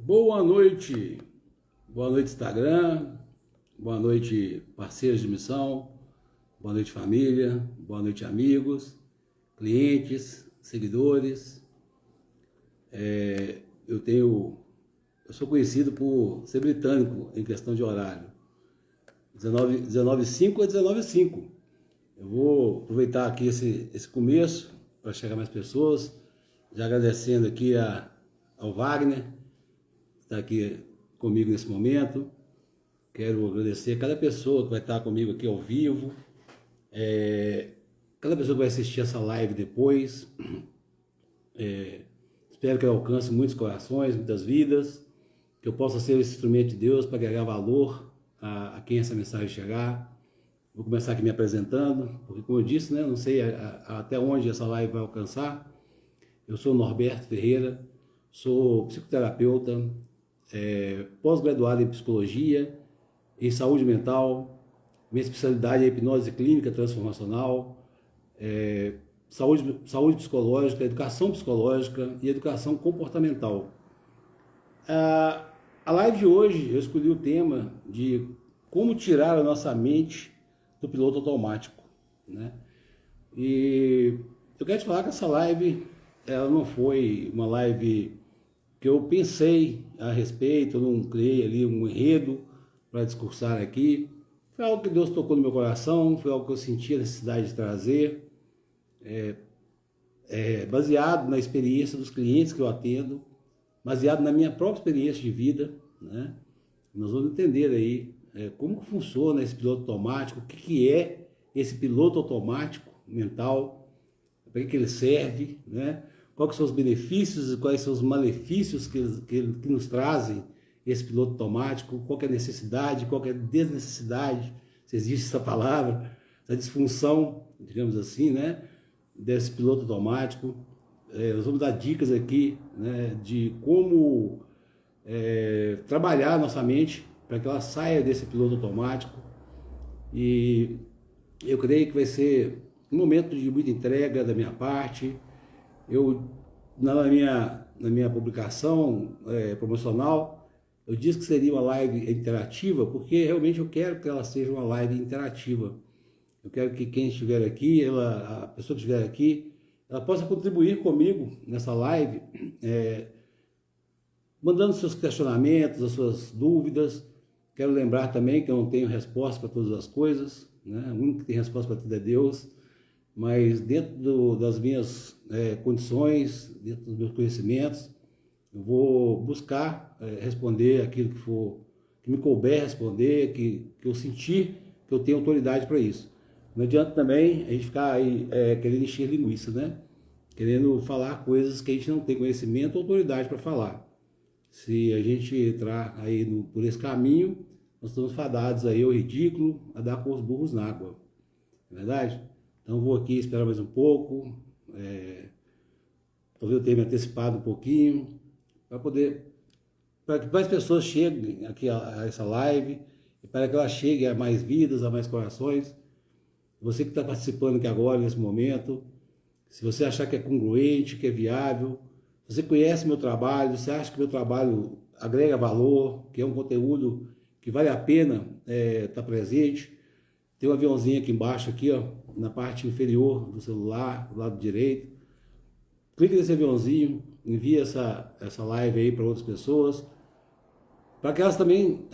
Boa noite Instagram, boa noite parceiros de missão, boa noite família, boa noite amigos, clientes, seguidores. Eu sou conhecido por ser britânico em questão de horário, 19h05 a 19h05. Eu vou aproveitar aqui esse começo para chegar mais pessoas, já agradecendo aqui ao Wagner, que está aqui comigo nesse momento. Quero agradecer a cada pessoa que vai estar comigo aqui ao vivo, cada pessoa que vai assistir essa live depois. Espero que eu alcance muitos corações, muitas vidas, que eu possa ser esse instrumento de Deus para agregar valor a quem essa mensagem chegar. Vou começar aqui me apresentando, porque como eu disse, né, não sei até onde essa live vai alcançar. Eu sou Norberto Ferreira, sou psicoterapeuta, pós-graduado em psicologia, em saúde mental. Minha especialidade é hipnose clínica transformacional, saúde psicológica, educação psicológica e educação comportamental. A live de hoje eu escolhi o tema de como tirar a nossa mente do piloto automático, né? E eu quero te falar que essa live, ela não foi uma live que eu pensei a respeito, eu não criei ali um enredo para discursar aqui. Foi algo que Deus tocou no meu coração, foi algo que eu senti a necessidade de trazer, baseado na experiência dos clientes que eu atendo, baseado na minha própria experiência de vida, né? Nós vamos entender aí como que funciona esse piloto automático, o que é esse piloto automático mental, para que ele serve, né? Quais são os benefícios e quais são os malefícios que nos trazem esse piloto automático, qual é a necessidade, qual é a desnecessidade, se existe essa palavra, essa disfunção, digamos assim, né, desse piloto automático. Nós vamos dar dicas aqui, né, de como trabalhar nossa mente para que ela saia desse piloto automático. E eu creio que vai ser um momento de muita entrega da minha parte. Eu, na minha publicação promocional, eu disse que seria uma live interativa, porque realmente eu quero que ela seja uma live interativa. Eu quero que quem estiver aqui, a pessoa que estiver aqui, ela possa contribuir comigo nessa live, mandando seus questionamentos, as suas dúvidas. Quero lembrar também que eu não tenho resposta para todas as coisas, né? O único que tem resposta para tudo é Deus. Mas dentro das minhas condições, dentro dos meus conhecimentos, eu vou buscar responder aquilo que me couber responder, que eu sentir que eu tenho autoridade para isso. Não adianta também a gente ficar aí querendo encher linguiça, né? Querendo falar coisas que a gente não tem conhecimento ou autoridade para falar. Se a gente entrar aí por esse caminho, nós estamos fadados aí ao ridículo, a dar com os burros na água. Não é verdade? Então vou aqui esperar mais um pouco, talvez eu tenha me antecipado um pouquinho, para que mais pessoas cheguem aqui a essa live, e para que ela chegue a mais vidas, a mais corações. Você que está participando aqui agora, nesse momento, se você achar que é congruente, que é viável, você conhece meu trabalho, você acha que meu trabalho agrega valor, que é um conteúdo que vale a pena estar presente, tem um aviãozinho aqui embaixo, aqui, ó, na parte inferior do celular, do lado direito. Clique nesse aviãozinho, envia essa live aí para outras pessoas, para que elas também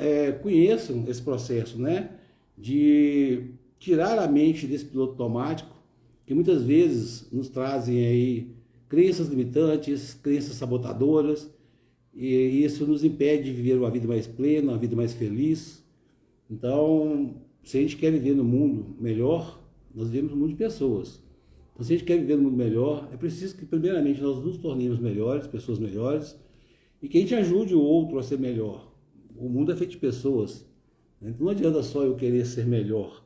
conheçam esse processo, né, de tirar a mente desse piloto automático, que muitas vezes nos trazem aí crenças limitantes, crenças sabotadoras, e isso nos impede de viver uma vida mais plena, uma vida mais feliz. Então, se a gente quer viver no mundo melhor, nós vivemos no mundo de pessoas. Então, se a gente quer viver no mundo melhor, é preciso que, primeiramente, nós nos tornemos melhores, pessoas melhores, e que a gente ajude o outro a ser melhor. O mundo é feito de pessoas, né? Então, não adianta só eu querer ser melhor,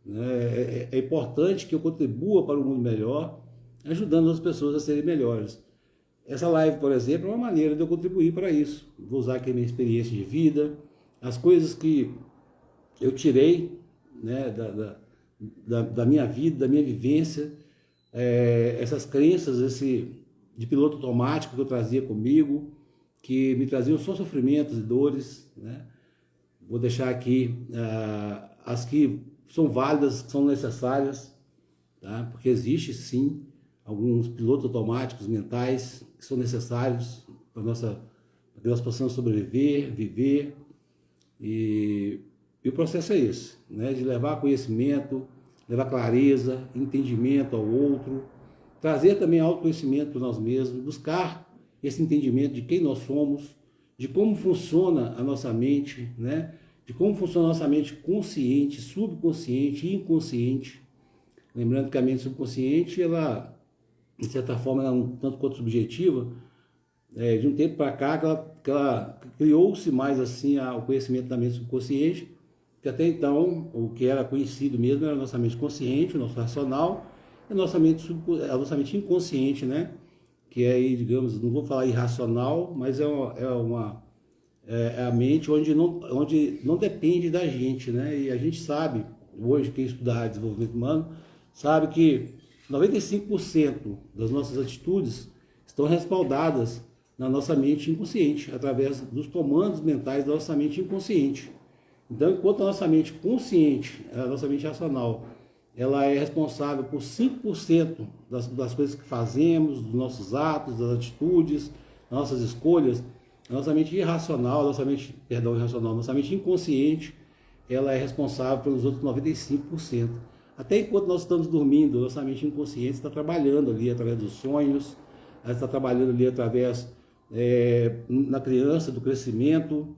né? É importante que eu contribua para um mundo melhor, ajudando as pessoas a serem melhores. Essa live, por exemplo, é uma maneira de eu contribuir para isso. Vou usar aqui a minha experiência de vida, as coisas que eu tirei, né, da minha vida, da minha vivência, essas crenças de piloto automático que eu trazia comigo, que me traziam só sofrimentos e dores, né? Vou deixar aqui as que são válidas, que são necessárias, tá? Porque existe sim alguns pilotos automáticos mentais que são necessários para que nós possamos sobreviver, viver, e o processo é esse, né? De levar conhecimento, levar clareza, entendimento ao outro, trazer também autoconhecimento para nós mesmos, buscar esse entendimento de quem nós somos, de como funciona a nossa mente, né? De como funciona a nossa mente consciente, subconsciente e inconsciente. Lembrando que a mente subconsciente, ela, de certa forma, ela é um tanto quanto subjetiva. De um tempo para cá, que ela criou-se mais assim o conhecimento da mente subconsciente, que até então o que era conhecido mesmo era a nossa mente consciente, o nosso racional, e a nossa mente inconsciente, né? Que é aí, digamos, não vou falar irracional, mas é a mente onde não depende da gente, né? E a gente sabe, hoje, quem estudar desenvolvimento humano, sabe que 95% das nossas atitudes estão respaldadas na nossa mente inconsciente, através dos comandos mentais da nossa mente inconsciente. Então, enquanto a nossa mente consciente, a nossa mente racional, ela é responsável por 5% das coisas que fazemos, dos nossos atos, das atitudes, das nossas escolhas, a nossa mente irracional, nossa mente inconsciente, ela é responsável pelos outros 95%. Até enquanto nós estamos dormindo, nossa mente inconsciente está trabalhando ali através dos sonhos, ela está trabalhando ali através na criança, do crescimento.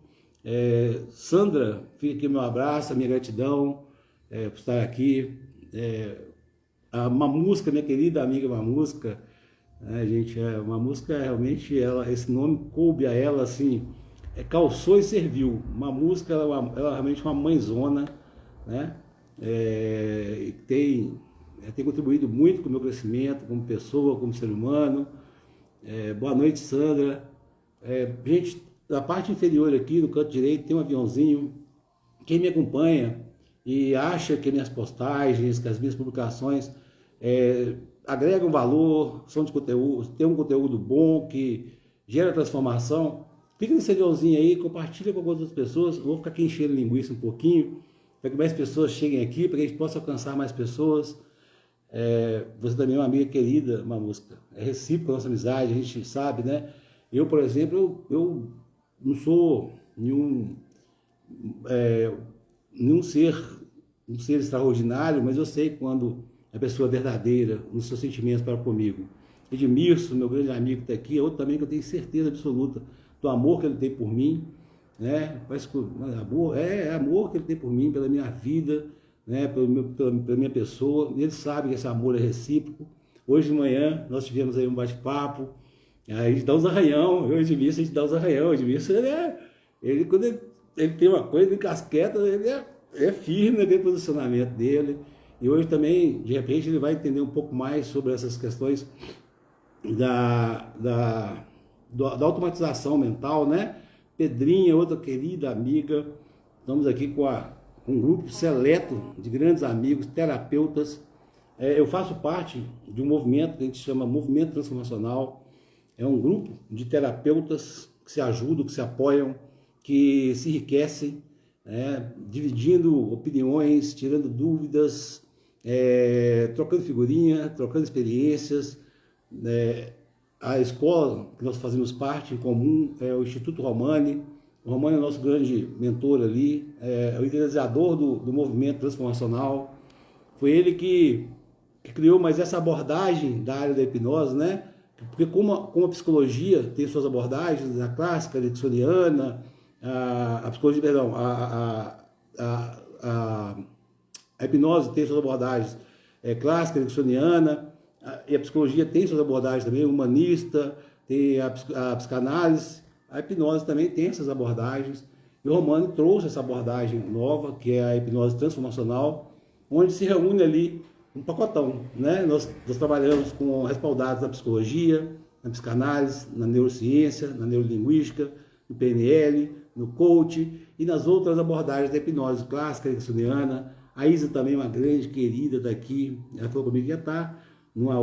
Sandra, fica aqui meu abraço, a minha gratidão por estar aqui. A Mamusca, minha querida amiga Mamusca, gente, uma música realmente, esse nome coube a ela assim, calçou e serviu. Uma música, ela é realmente uma mãezona, né? Tem contribuído muito com o meu crescimento como pessoa, como ser humano. Boa noite, Sandra. Gente, na parte inferior aqui, no canto direito, tem um aviãozinho. Quem me acompanha e acha que minhas postagens, que as minhas publicações agregam valor, são de conteúdo, tem um conteúdo bom que gera transformação, clica nesse aviãozinho aí, compartilha com algumas outras pessoas. Eu vou ficar aqui enchendo linguiça um pouquinho, para que mais pessoas cheguem aqui, para que a gente possa alcançar mais pessoas. Você também é uma amiga querida, uma música. É recíproca a nossa amizade, a gente sabe, né? Eu, por exemplo, eu não sou nenhum ser extraordinário, mas eu sei quando a pessoa é verdadeira nos seus sentimentos para comigo. Edmilson, meu grande amigo, está aqui, é outro também que eu tenho certeza absoluta do amor que ele tem por mim, né? Amor que ele tem por mim, pela minha vida, né? Pela minha pessoa. Ele sabe que esse amor é recíproco. Hoje de manhã nós tivemos aí um bate-papo, a gente dá uns arranhão, eu e o Edmilson, a gente dá uns arranhão. O Edmilson, quando ele tem uma coisa, ele encasqueta, ele é firme naquele posicionamento dele. E hoje também, de repente, ele vai entender um pouco mais sobre essas questões da automatização mental, né? Pedrinha, outra querida amiga, estamos aqui com um grupo seleto de grandes amigos, terapeutas. Eu faço parte de um movimento que a gente chama Movimento Transformacional. É um grupo de terapeutas que se ajudam, que se apoiam, que se enriquecem, dividindo opiniões, tirando dúvidas, trocando figurinha, trocando experiências. A escola que nós fazemos parte em comum é o Instituto Romani. O Romani é o nosso grande mentor ali, é o idealizador do movimento transformacional. Foi ele que criou mais essa abordagem da área da hipnose, né? Porque como a psicologia tem suas abordagens, a clássica, a ericksoniana, a psicologia, perdão, a hipnose tem suas abordagens clássica, ericksoniana, e a psicologia tem suas abordagens também, humanista, tem a psicanálise, a hipnose também tem essas abordagens. E o Romani trouxe essa abordagem nova, que é a hipnose transformacional, onde se reúne ali um pacotão, né? Nós trabalhamos com respaldados na psicologia, na psicanálise, na neurociência, na neurolinguística, no PNL, no coaching e nas outras abordagens da hipnose clássica, ericksoniana. A Isa também, uma grande querida daqui, ela falou comigo que ia estar numa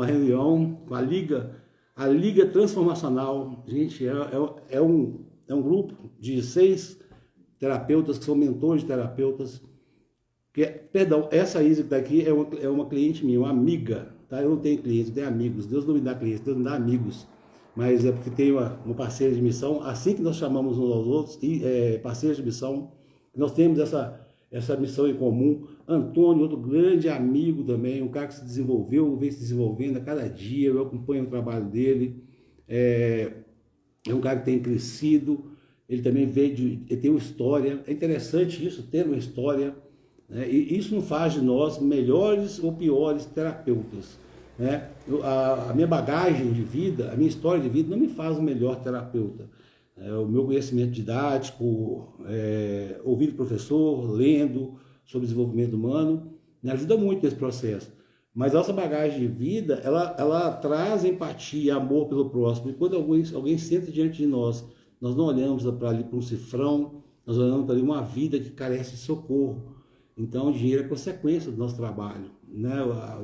reunião com a Liga A Liga Transformacional, gente, é um grupo de 6 terapeutas que são mentores de terapeutas. Perdão, essa Isa que está aqui é uma cliente minha, uma amiga. Tá? Eu não tenho clientes, eu tenho amigos. Deus não me dá clientes, Deus me dá amigos. Mas é porque tem uma parceira de missão, assim que nós chamamos uns aos outros, parceiros de missão, nós temos essa missão em comum. Antônio, outro grande amigo também, um cara que se desenvolveu, vem se desenvolvendo a cada dia, eu acompanho o trabalho dele, é um cara que tem crescido, ele também ele tem uma história, é interessante isso, ter uma história, né? E isso não faz de nós melhores ou piores terapeutas, né? A minha bagagem de vida, a minha história de vida não me faz um melhor terapeuta. O meu conhecimento didático, ouvindo professor, lendo sobre desenvolvimento humano, me ajuda muito nesse processo. Mas a nossa bagagem de vida, ela traz empatia, amor pelo próximo. E quando alguém senta diante de nós não olhamos para ali para um cifrão, nós olhamos para ali uma vida que carece de socorro. Então, o dinheiro é consequência do nosso trabalho, né?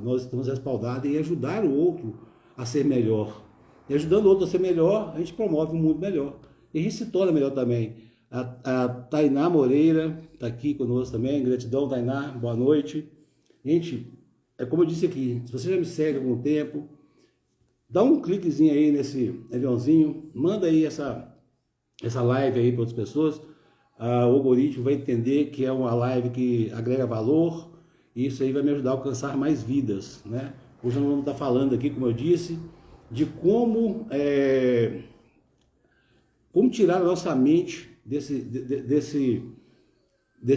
Nós estamos respaldados em ajudar o outro a ser melhor. E ajudando o outro a ser melhor, a gente promove um mundo melhor. E a gente se torna melhor também. A Tainá Moreira está aqui conosco também. Gratidão, Tainá. Boa noite. Gente, é como eu disse aqui, se você já me segue há algum tempo, dá um cliquezinho aí nesse aviãozinho, manda aí essa live aí para outras pessoas. O algoritmo vai entender que é uma live que agrega valor, e isso aí vai me ajudar a alcançar mais vidas, né? Hoje nós vamos estar falando aqui, como eu disse, de como tirar a nossa mente desse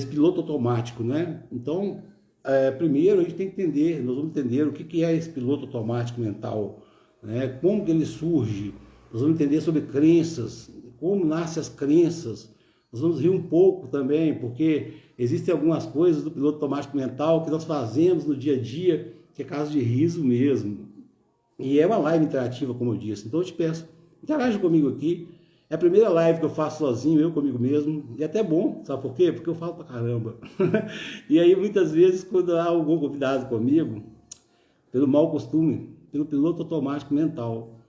piloto automático, né? Então, primeiro a gente tem que entender, nós vamos entender o que é esse piloto automático mental, né? Como que ele surge, nós vamos entender sobre crenças, como nascem as crenças, nós vamos rir um pouco também, porque existem algumas coisas do piloto automático mental que nós fazemos no dia a dia, que é caso de riso mesmo. E é uma live interativa, como eu disse. Então eu te peço, interage comigo aqui. É a primeira live que eu faço sozinho, eu comigo mesmo. E é até bom, sabe por quê? Porque eu falo pra caramba. E aí muitas vezes, quando há algum convidado comigo, pelo mau costume, pelo piloto automático mental,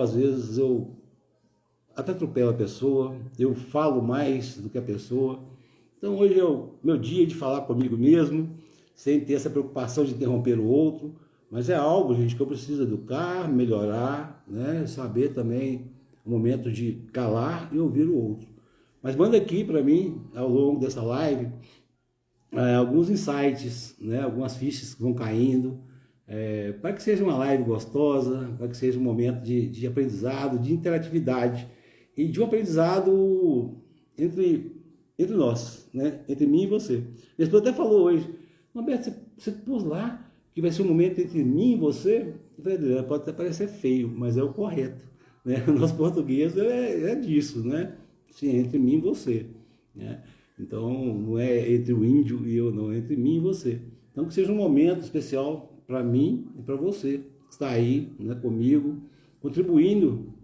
às vezes até atropelo a pessoa, eu falo mais do que a pessoa. Então hoje é o meu dia de falar comigo mesmo, sem ter essa preocupação de interromper o outro, mas é algo, gente, que eu preciso educar, melhorar, né? Saber também o momento de calar e ouvir o outro. Mas manda aqui para mim, ao longo dessa live, alguns insights, né? Algumas fichas que vão caindo, para que seja uma live gostosa, para que seja um momento de aprendizado, de interatividade, e de um aprendizado entre nós, né? Entre mim e você. A pessoa até falou hoje, Roberto, você pôs lá que vai ser um momento entre mim e você? Eu falei, pode até parecer feio, mas é o correto, né? O nosso português é disso, né? Sim, entre mim e você, né? Então, não é entre o índio e eu, não, é entre mim e você. Então, que seja um momento especial para mim e para você, que está aí, né, comigo, contribuindo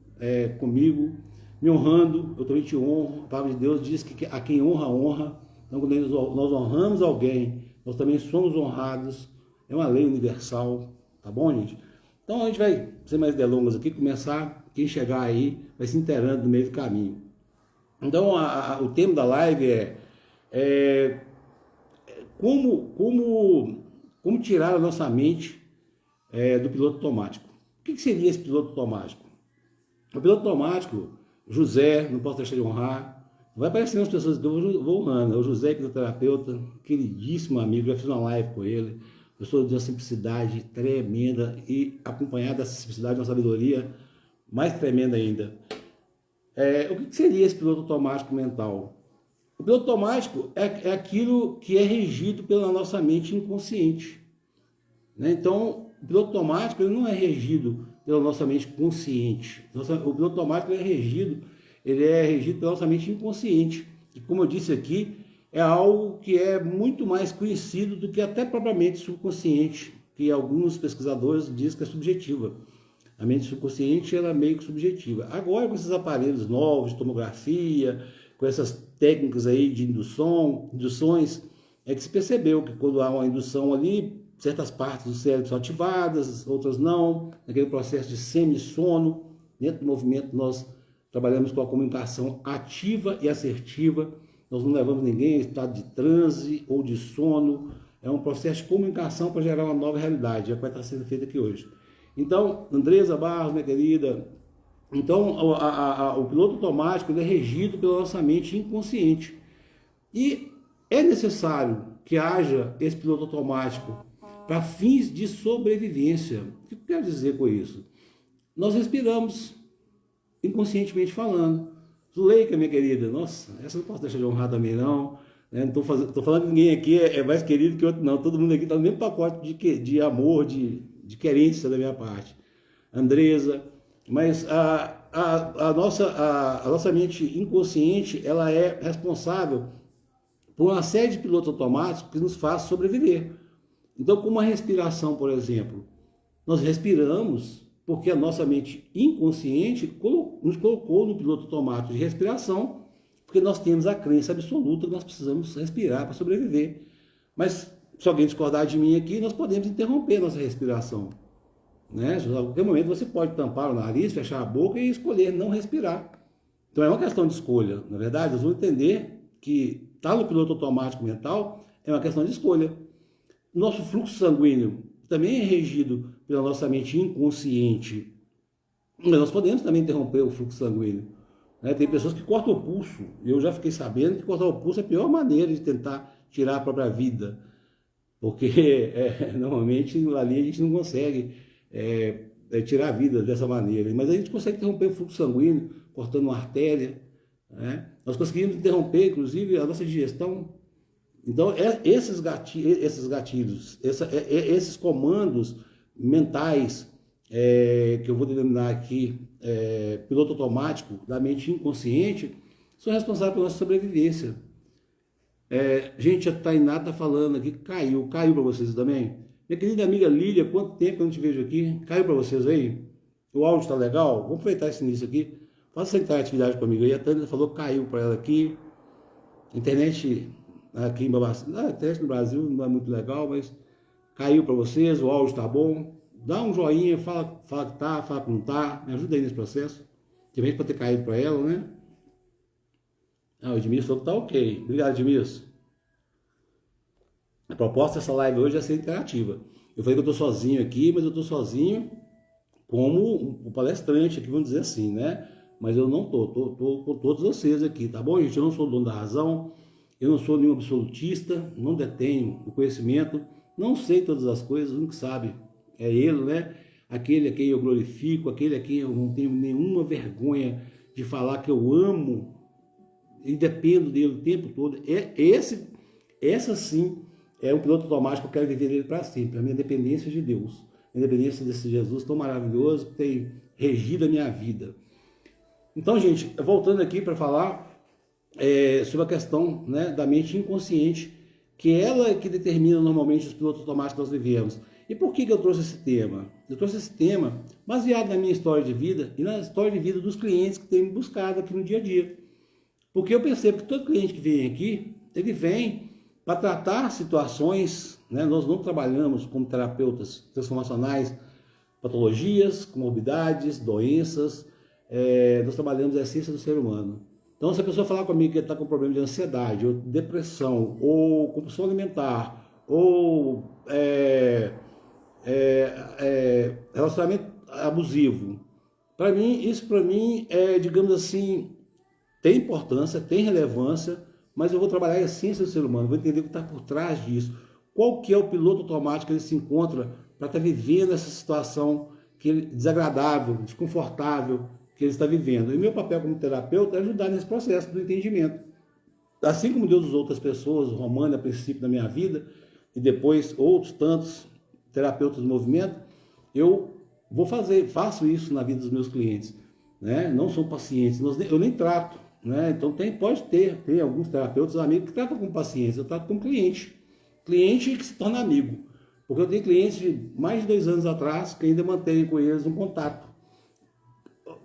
comigo, me honrando. Eu também te honro. A palavra de Deus diz que a quem honra, honra. Então, quando nós honramos alguém, nós também somos honrados. É uma lei universal, tá bom, gente? Então, a gente vai, sem mais delongas aqui, começar. Quem chegar aí vai se inteirando no meio do caminho. Então, o tema da live é como tirar a nossa mente do piloto automático. O que seria esse piloto automático? O piloto automático, José, não posso deixar de honrar, vai aparecendo as pessoas que eu vou honrando. É o José, hipnoterapeuta, queridíssimo amigo, já fiz uma live com ele, pessoa de uma simplicidade tremenda e acompanhada dessa simplicidade, uma sabedoria mais tremenda ainda. O que seria esse piloto automático mental? O piloto automático é aquilo que é regido pela nossa mente inconsciente, né? Então, o piloto automático ele não é regido pela nossa mente consciente. O piloto automático é regido pela nossa mente inconsciente. E como eu disse aqui, é algo que é muito mais conhecido do que até propriamente subconsciente, que alguns pesquisadores dizem que é subjetiva. A mente subconsciente ela é meio que subjetiva. Agora, com esses aparelhos novos de tomografia, com essas técnicas aí de induções, é que se percebeu que quando há uma indução ali, certas partes do cérebro são ativadas, outras não, naquele processo de semi-sono. Dentro do movimento nós trabalhamos com a comunicação ativa e assertiva, nós não levamos ninguém em estado de transe ou de sono, é um processo de comunicação para gerar uma nova realidade, é o que vai estar sendo feito aqui hoje. Então, Andresa Barros, minha querida, então o piloto automático ele é regido pela nossa mente inconsciente. E é necessário que haja esse piloto automático para fins de sobrevivência. O que eu quero dizer com isso? Nós respiramos, inconscientemente falando. Zuleika, minha querida, nossa, essa eu não posso deixar de honrar também não. Né? Não estou falando que ninguém aqui é mais querido que outro, não. Todo mundo aqui está no mesmo pacote de amor, de querência da minha parte. Andresa, mas a nossa mente inconsciente, ela é responsável por uma série de pilotos automáticos que nos faz sobreviver. Então, com uma respiração, por exemplo, nós respiramos porque a nossa mente inconsciente nos colocou no piloto automático de respiração, porque nós temos a crença absoluta que nós precisamos respirar para sobreviver. Mas, se alguém discordar de mim aqui, nós podemos interromper nossa respiração. Né? A qualquer momento você pode tampar o nariz, fechar a boca e escolher não respirar. Então é uma questão de escolha. Na verdade, nós vamos entender que estar no piloto automático mental é uma questão de escolha. Nosso fluxo sanguíneo também é regido pela nossa mente inconsciente. Mas nós podemos também interromper o fluxo sanguíneo. Né? Tem pessoas que cortam o pulso. Eu já fiquei sabendo que cortar o pulso é a pior maneira de tentar tirar a própria vida. Porque normalmente ali a gente não consegue tirar a vida dessa maneira. Mas a gente consegue interromper o fluxo sanguíneo, cortando uma artéria. Né? Nós conseguimos interromper, inclusive, a nossa digestão. Então, esses gatilhos, esses comandos mentais, que eu vou denominar aqui piloto automático da mente inconsciente, são responsáveis pela nossa sobrevivência. Gente, a Tainá está falando aqui, caiu para vocês também? Minha querida amiga Lília, quanto tempo eu não te vejo aqui? Caiu para vocês aí? O áudio está legal? Vamos aproveitar esse início aqui. Faça essa atividade comigo aí. A Tânia falou que caiu para ela aqui. Internet aqui em Babacena, a internet no Brasil não é muito legal, mas caiu para vocês, o áudio está bom. Dá um joinha, fala que tá, fala que não tá. Me ajuda aí nesse processo. Também para ter caído para ela, né? O Edmilson falou que tá ok. Obrigado, Edmilson. A proposta dessa live hoje é ser interativa. Eu falei que eu estou sozinho aqui, mas eu estou sozinho como um palestrante aqui, vamos dizer assim, né? Mas eu não estou com todos vocês aqui, tá bom, gente? Eu não sou dono da razão, eu não sou nenhum absolutista, não detenho o conhecimento, não sei todas as coisas, o único que sabe é Ele, né? Aquele a quem eu glorifico, aquele a quem eu não tenho nenhuma vergonha de falar que eu amo e dependo dele o tempo todo. Essa sim é um piloto automático que eu quero viver dele para sempre, a minha dependência de Deus, a dependência desse Jesus tão maravilhoso que tem regido a minha vida. Então, gente, voltando aqui para falar sobre a questão, né, da mente inconsciente, que ela é que determina normalmente os pilotos automáticos que nós vivemos. E por que eu trouxe esse tema? Eu trouxe esse tema baseado na minha história de vida e na história de vida dos clientes que têm me buscado aqui no dia a dia. Porque eu percebo que todo cliente que vem aqui, ele vem para tratar situações, né? Nós não trabalhamos como terapeutas transformacionais, patologias, comorbidades, doenças, nós trabalhamos a essência do ser humano. Então, se a pessoa falar comigo que está com problema de ansiedade, ou depressão, ou compulsão alimentar, ou relacionamento abusivo, isso para mim digamos assim, tem importância, tem relevância, mas eu vou trabalhar a essência do ser humano, vou entender o que está por trás disso. Qual que é o piloto automático que ele se encontra para estar vivendo essa situação desagradável, desconfortável que ele está vivendo. E meu papel como terapeuta é ajudar nesse processo do entendimento. Assim como Deus usou outras pessoas, Romano a princípio da minha vida, e depois outros tantos terapeutas do movimento, eu faço isso na vida dos meus clientes. Né? Não são pacientes, eu nem trato. Né? Então tem alguns terapeutas amigos que tratam com pacientes, eu trato com cliente que se torna amigo, porque eu tenho clientes de mais de 2 anos atrás que ainda mantenho com eles um contato.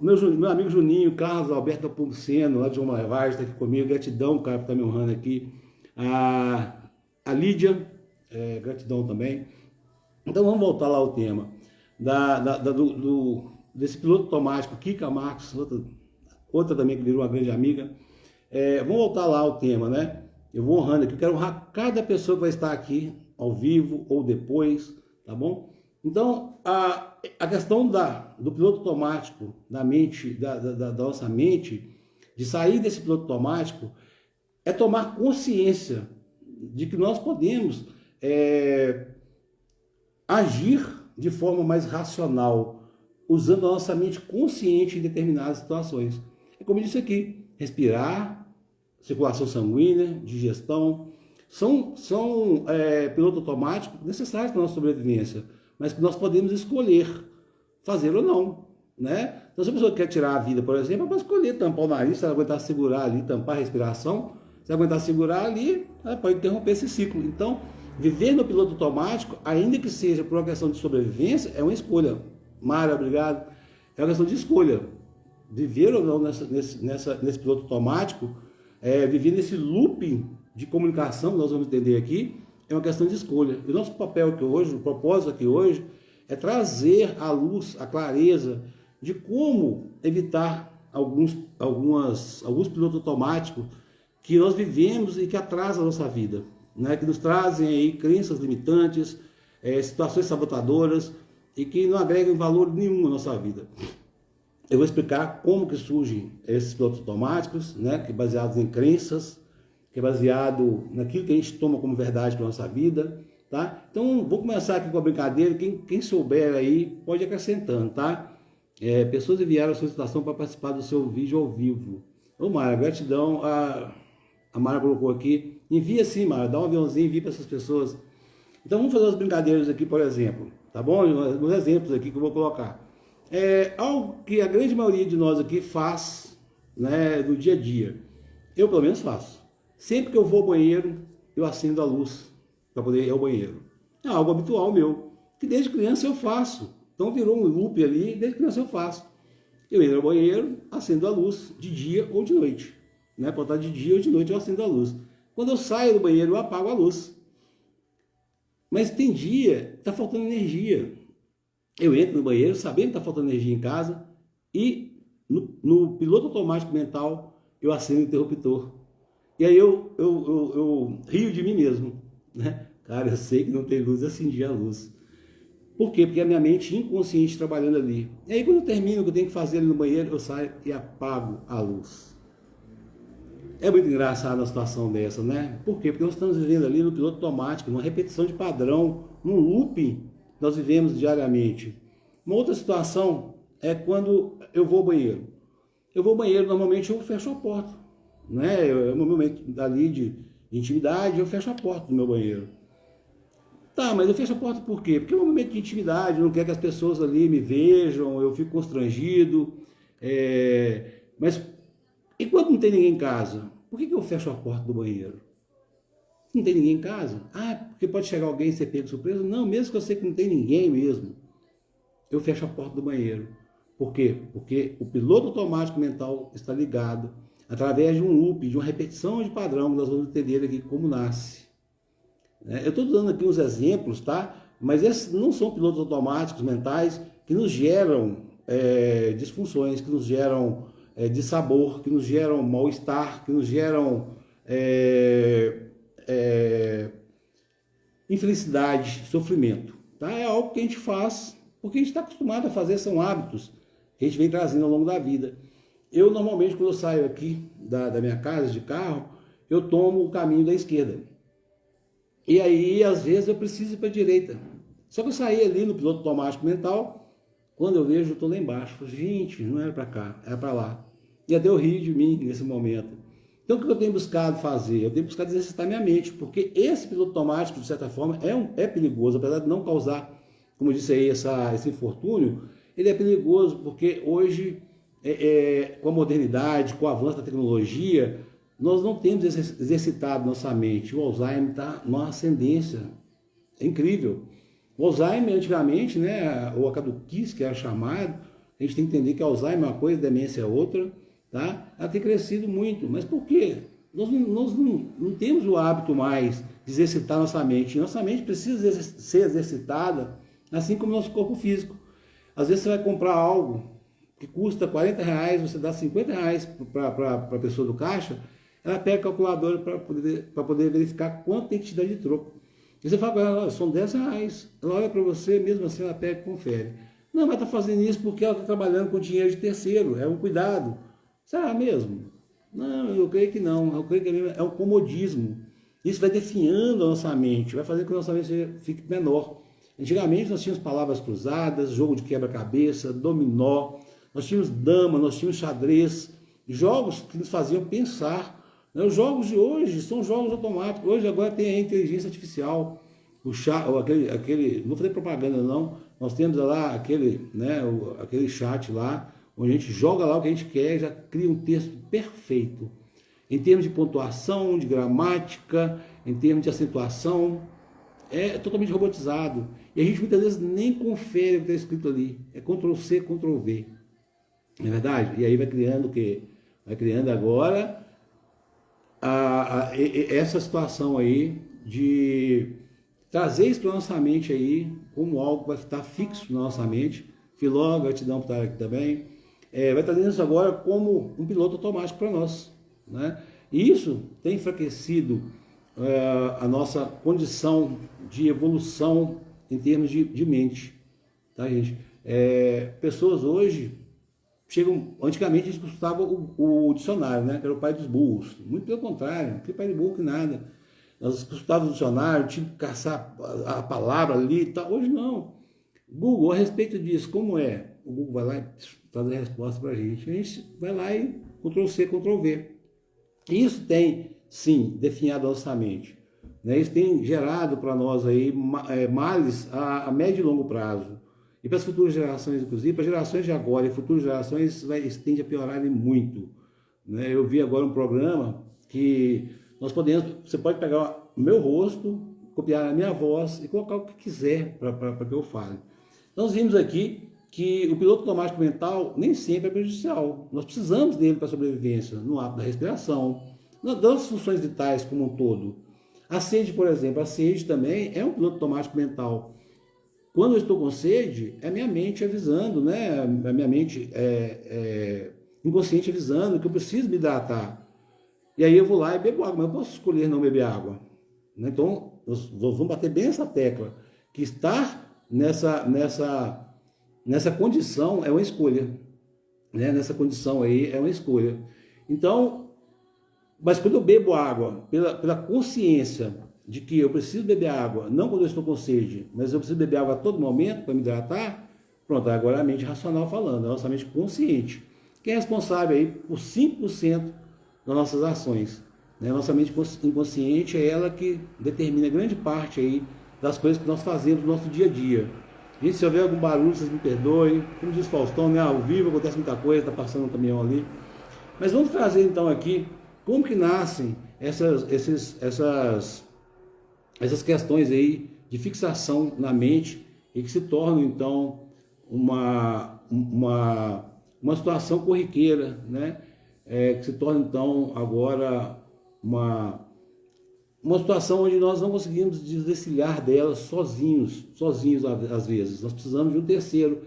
Meu amigo Juninho, Carlos Alberto Punceno, lá de João Marvaz, está aqui comigo, gratidão, cara, por estar me honrando aqui. A Lídia, gratidão também. Então vamos voltar lá ao tema desse piloto automático, Kika Marcos, outra também que virou uma grande amiga. Vamos voltar lá ao tema, né? Eu vou honrando aqui, eu quero honrar cada pessoa que vai estar aqui, ao vivo ou depois, tá bom? Então, a questão do piloto automático, da mente, da nossa mente, de sair desse piloto automático, é tomar consciência de que nós podemos agir de forma mais racional, usando a nossa mente consciente em determinadas situações. É como eu disse aqui, respirar, circulação sanguínea, digestão, são piloto automático necessários para a nossa sobrevivência, mas que nós podemos escolher fazer ou não, né? Então, se a pessoa quer tirar a vida, por exemplo, ela pode escolher tampar o nariz, se ela aguentar segurar ali, tampar a respiração, se ela aguentar segurar ali, ela pode interromper esse ciclo. Então, viver no piloto automático, ainda que seja por uma questão de sobrevivência, é uma escolha. Mara, obrigado. É uma questão de escolha. Viver ou não nesse piloto automático, viver nesse looping de comunicação, nós vamos entender aqui, é uma questão de escolha. E o nosso papel aqui hoje, o propósito aqui hoje, é trazer à luz, a clareza de como evitar alguns pilotos automáticos que nós vivemos e que atrasam a nossa vida, né? Que nos trazem aí crenças limitantes, situações sabotadoras e que não agregam valor nenhum à nossa vida. Eu vou explicar como que surgem esses pilotos automáticos, né? Que é baseados em crenças, que é baseado naquilo que a gente toma como verdade para a nossa vida, tá? Então, vou começar aqui com a brincadeira, quem souber aí pode ir acrescentando, tá? Pessoas enviaram a solicitação para participar do seu vídeo ao vivo. Ô Mara, gratidão, a Mara colocou aqui, envia sim, Mara, dá um aviãozinho e envia para essas pessoas. Então, vamos fazer as brincadeiras aqui, por exemplo, tá bom? Uns exemplos aqui que eu vou colocar. Algo que a grande maioria de nós aqui faz, né, no dia a dia. Eu, pelo menos, faço. Sempre que eu vou ao banheiro, eu acendo a luz para poder ir ao banheiro. É algo habitual meu, que desde criança eu faço. Então virou um loop ali, desde criança eu faço. Eu entro ao banheiro, acendo a luz, de dia ou de noite. Né? Pode estar de dia ou de noite, eu acendo a luz. Quando eu saio do banheiro, eu apago a luz. Mas tem dia que está faltando energia. Eu entro no banheiro sabendo que está faltando energia em casa e no piloto automático mental eu acendo o interruptor. E aí eu rio de mim mesmo, né? Cara, eu sei que não tem luz, eu acendi a luz. Por quê? Porque a minha mente inconsciente trabalhando ali. E aí quando eu termino o que eu tenho que fazer ali no banheiro, eu saio e apago a luz. É muito engraçado uma situação dessa, né? Por quê? Porque nós estamos vivendo ali no piloto automático, numa repetição de padrão, num looping que nós vivemos diariamente. Uma outra situação é quando eu vou ao banheiro. Eu vou ao banheiro, normalmente eu fecho a porta. Né? É um momento ali de intimidade, eu fecho a porta do meu banheiro. Tá, mas eu fecho a porta por quê? Porque é um momento de intimidade, eu não quero que as pessoas ali me vejam, eu fico constrangido. Mas e quando não tem ninguém em casa? Por que eu fecho a porta do banheiro? Não tem ninguém em casa? Porque pode chegar alguém e ser pego de surpresa? Não, mesmo que eu sei que não tem ninguém mesmo, eu fecho a porta do banheiro. Por quê? Porque o piloto automático mental está ligado através de um loop, de uma repetição de padrão, que nós vamos entender aqui como nasce. Eu estou dando aqui uns exemplos, tá? Mas esses não são pilotos automáticos mentais que nos geram disfunções, que nos geram dissabor, que nos geram mal-estar, que nos geram infelicidade, sofrimento. Tá? É algo que a gente faz porque a gente está acostumado a fazer, são hábitos que a gente vem trazendo ao longo da vida. Eu, normalmente, quando eu saio aqui da minha casa de carro, eu tomo o caminho da esquerda. E aí, às vezes, eu preciso ir para a direita. Só que eu saí ali no piloto automático mental, quando eu vejo, eu estou lá embaixo. Gente, não era para cá, era para lá. E até eu rio de mim nesse momento. Então, o que eu tenho buscado fazer? Eu tenho buscado exercitar minha mente, porque esse piloto automático, de certa forma, é perigoso, apesar de não causar, como eu disse aí, esse infortúnio, ele é perigoso, porque hoje, com a modernidade, com o avanço da tecnologia, nós não temos exercitado nossa mente. O Alzheimer está numa ascendência. É incrível. O Alzheimer, antigamente, né, ou a caduquice, que era chamado, a gente tem que entender que Alzheimer é uma coisa, demência é outra, tá? Ela tem crescido muito. Mas por quê? Nós não temos o hábito mais de exercitar nossa mente. Nossa mente precisa ser exercitada Assim como o nosso corpo físico. Às vezes você vai comprar algo que custa R$ 40, você dá R$ 50 para a pessoa do caixa, ela pega a calculadora para poder verificar quanto tem que te dar de troco. E você fala para ela, são R$ 10. Ela olha para você, mesmo assim ela pega e confere. Não, mas está fazendo isso porque ela está trabalhando com dinheiro de terceiro, é um cuidado. Será mesmo? Não, eu creio que não. Eu creio que é um comodismo. Isso vai definhando a nossa mente, vai fazendo com que a nossa mente fique menor. Antigamente nós tínhamos palavras cruzadas, jogo de quebra-cabeça, dominó, nós tínhamos dama, nós tínhamos xadrez, jogos que nos faziam pensar. Os jogos de hoje são jogos automáticos. Hoje agora tem a inteligência artificial, o chat, aquele, não vou fazer propaganda não, nós temos lá aquele chat lá, onde a gente joga lá o que a gente quer e já cria um texto perfeito. Em termos de pontuação, de gramática, em termos de acentuação, é totalmente robotizado. E a gente muitas vezes nem confere o que está escrito ali. É Ctrl+C, Ctrl+V. Não é verdade? E aí vai criando o quê? Vai criando agora essa situação aí de trazer isso para a nossa mente aí, como algo que vai estar fixo na nossa mente. Filó, gratidão por estar aqui também. Vai trazendo isso agora como um piloto automático para nós, né? E isso tem enfraquecido a nossa condição de evolução em termos de mente, tá, gente? Pessoas hoje chegam, antigamente a gente escutava o dicionário, né, que era o pai dos burros. Muito pelo contrário, não tem pai de burro que nada. Nós escutávamos o dicionário, tinha que caçar a palavra ali e tal. Hoje não. Google, a respeito disso, como é? O Google vai lá e traz a resposta para a gente vai lá e Ctrl+C, Ctrl+V. Isso tem, sim, definhado a nossa mente, né? Isso tem gerado para nós aí males a médio e longo prazo. E para as futuras gerações, inclusive, para gerações de agora e futuras gerações, isso tende a piorar muito, né? Eu vi agora um programa que você pode pegar o meu rosto, copiar a minha voz e colocar o que quiser para que eu fale. Então, nós vimos aqui que o piloto automático mental nem sempre é prejudicial. Nós precisamos dele para a sobrevivência, no ato da respiração, das funções vitais como um todo. A sede, por exemplo, a sede também é um piloto automático mental. Quando eu estou com sede, é a minha mente avisando, né? A minha mente inconsciente avisando que eu preciso me hidratar. E aí eu vou lá e bebo água, mas eu posso escolher não beber água. Então, nós vamos bater bem essa tecla, que estar nessa condição é uma escolha, né? Nessa condição aí é uma escolha. Então, mas quando eu bebo água, pela consciência de que eu preciso beber água, não quando eu estou com sede, mas eu preciso beber água a todo momento para me hidratar, pronto, agora é a mente racional falando, a nossa mente consciente, que é responsável aí por 5% das nossas ações. Né? Nossa mente inconsciente é ela que determina grande parte aí das coisas que nós fazemos no nosso dia a dia. Gente, se houver algum barulho, vocês me perdoem. Como diz Faustão, né? Ao vivo acontece muita coisa, está passando um caminhão ali. Mas vamos trazer então aqui como que nascem essas questões aí de fixação na mente e que se tornam então uma situação corriqueira, né? Que se torna então agora uma situação onde nós não conseguimos desvencilhar dela sozinhos às vezes. Nós precisamos de um terceiro.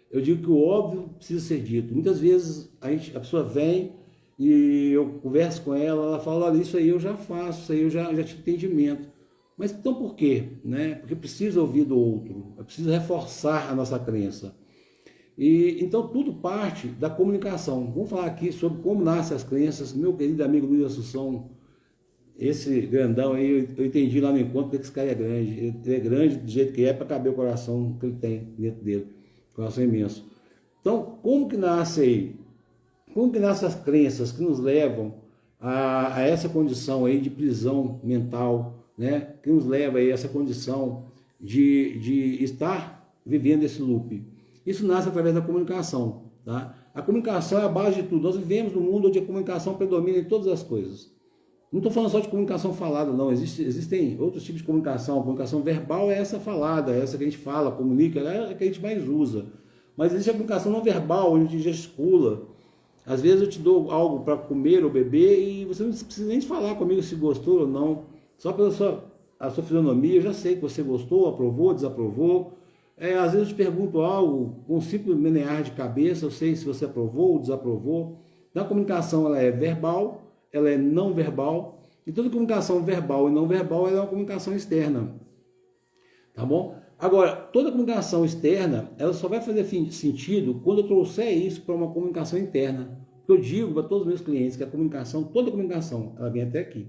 Eu digo que o óbvio precisa ser dito. Muitas vezes a pessoa vem e eu converso com ela, ela fala, olha, isso aí eu já faço, isso aí eu já tive entendimento. Mas então por quê? Né? Porque precisa ouvir do outro, precisa reforçar a nossa crença. E então tudo parte da comunicação. Vamos falar aqui sobre como nascem as crenças. Meu querido amigo Luiz Assunção, esse grandão aí, eu entendi lá no encontro que esse cara é grande. Ele é grande do jeito que é para caber o coração que ele tem dentro dele. Coração imenso. Então, como que nasce aí? Como que nascem as crenças que nos levam a essa condição aí de prisão mental, né? Que nos leva aí a essa condição de estar vivendo esse loop? Isso nasce através da comunicação, tá? A comunicação é a base de tudo. Nós vivemos num mundo onde a comunicação predomina em todas as coisas. Não estou falando só de comunicação falada, não. Existem outros tipos de comunicação. A comunicação verbal é essa falada, é essa que a gente fala, comunica, é a que a gente mais usa. Mas existe a comunicação não verbal, onde a gente gesticula. Às vezes eu te dou algo para comer ou beber e você não precisa nem falar comigo se gostou ou não. Só pela a sua fisionomia, eu já sei que você gostou, aprovou, desaprovou. Às vezes eu te pergunto algo, com um simples menear de cabeça, eu sei se você aprovou ou desaprovou. Então, a comunicação ela é verbal, ela é não verbal, e toda comunicação verbal e não verbal ela é uma comunicação externa, tá bom? Agora, toda comunicação externa, ela só vai fazer sentido quando eu trouxer isso para uma comunicação interna. Eu digo para todos os meus clientes que a comunicação, toda comunicação, ela vem até aqui.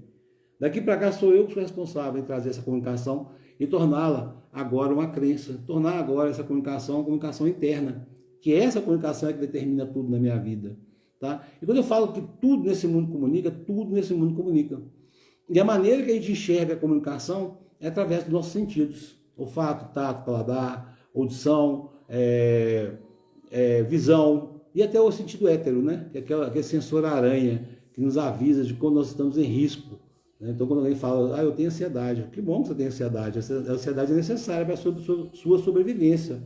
Daqui para cá sou eu que sou responsável em trazer essa comunicação e torná-la agora uma crença, tornar agora essa comunicação uma comunicação interna, que essa comunicação é que determina tudo na minha vida. Tá? E quando eu falo que tudo nesse mundo comunica, tudo nesse mundo comunica. E a maneira que a gente enxerga a comunicação é através dos nossos sentidos. Olfato, tato, paladar, audição, visão e até o sentido hétero, né? Que é aquele sensor aranha que nos avisa de quando nós estamos em risco. Né? Então, quando alguém fala, eu tenho ansiedade, que bom que você tem ansiedade. A ansiedade é necessária para a sua sobrevivência,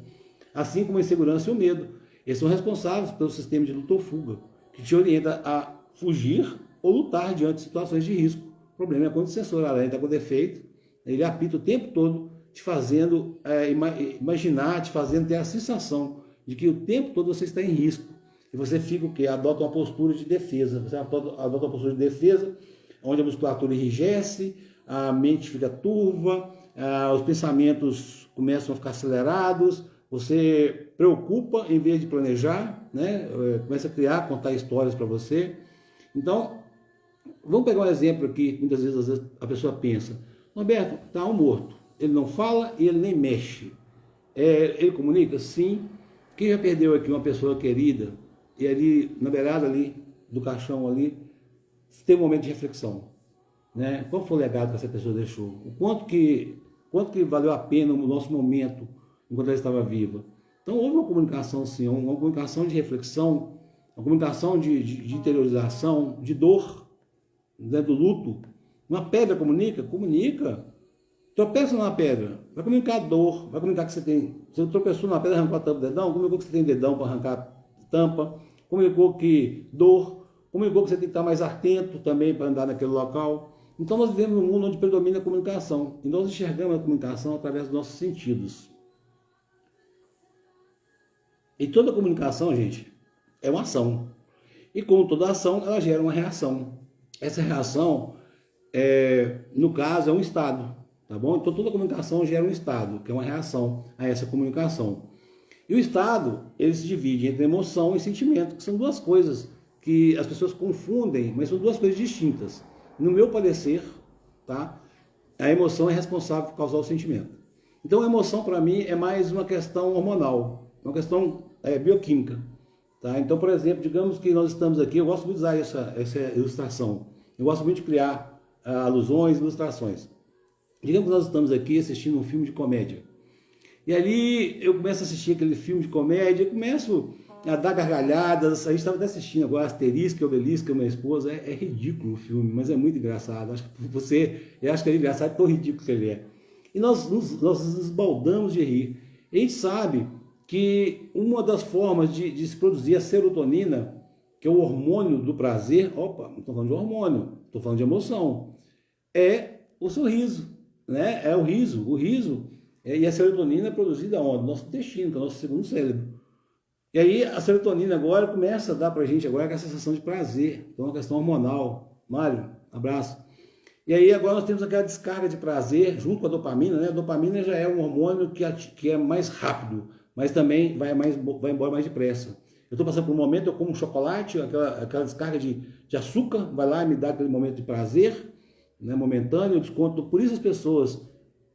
assim como a insegurança e o medo. Eles são responsáveis pelo sistema de luta ou fuga, que te orienta a fugir ou lutar diante de situações de risco. O problema é quando o sensor aranha está com defeito, ele apita o tempo todo, te fazendo imaginar, te fazendo ter a sensação de que o tempo todo você está em risco. E você fica o quê? Adota uma postura de defesa. Você adota uma postura de defesa, onde a musculatura enrijece, a mente fica turva, os pensamentos começam a ficar acelerados, você preocupa em vez de planejar, né? Começa a criar, contar histórias para você. Então, vamos pegar um exemplo aqui, muitas vezes a pessoa pensa, Roberto, está um morto. Ele não fala e ele nem mexe. Ele comunica? Sim. Quem já perdeu aqui uma pessoa querida e ali, na beirada ali, do caixão ali, tem um momento de reflexão. Né? Qual foi o legado que essa pessoa deixou? O quanto que valeu a pena o nosso momento enquanto ela estava viva? Então houve uma comunicação, sim, uma comunicação de reflexão, uma comunicação de interiorização, de dor, né, do luto. Uma pedra comunica? Comunica. Tropeça numa pedra, vai comunicar dor, vai comunicar que você tropeçou numa pedra, arrancou a tampa do dedão, comunicou que você tem dedão para arrancar a tampa, comunicou que dor, comunicou que você tem que estar mais atento também para andar naquele local. Então nós vivemos num mundo onde predomina a comunicação, e nós enxergamos a comunicação através dos nossos sentidos. E toda comunicação, gente, é uma ação. E como toda ação, ela gera uma reação. Essa reação, no caso, é um estado. Tá bom? Então toda comunicação gera um estado, que é uma reação a essa comunicação. E o estado, ele se divide entre emoção e sentimento, que são duas coisas que as pessoas confundem, mas são duas coisas distintas. No meu parecer, tá? A emoção é responsável por causar o sentimento. Então a emoção para mim é mais uma questão hormonal, uma questão bioquímica. Tá? Então, por exemplo, digamos que nós estamos aqui, eu gosto muito de usar essa ilustração, eu gosto muito de criar alusões, ilustrações. Digamos que nós estamos aqui assistindo um filme de comédia. E ali eu começo a assistir aquele filme de comédia, começo a dar gargalhadas. A gente estava até assistindo agora Asterisco e Obelisco, com a minha esposa. É ridículo o filme, mas é muito engraçado. Eu acho que é engraçado, tão ridículo que ele é. E nós nos esbaldamos de rir. E a gente sabe que uma das formas de se produzir a serotonina, que é o hormônio do prazer, opa, não estou falando de hormônio, estou falando de emoção, é o sorriso. Né? É o riso. E a serotonina é produzida onde? No nosso intestino, que é o nosso segundo cérebro. E aí a serotonina agora começa a dar pra gente agora a sensação de prazer. Então é uma questão hormonal. Mário, abraço. E aí agora nós temos aquela descarga de prazer junto com a dopamina, né? A dopamina já é um hormônio que é mais rápido, mas também vai embora mais depressa. Eu estou passando por um momento, eu como um chocolate, aquela descarga de açúcar, vai lá e me dá aquele momento de prazer, né, momentâneo, desconto. Por isso as pessoas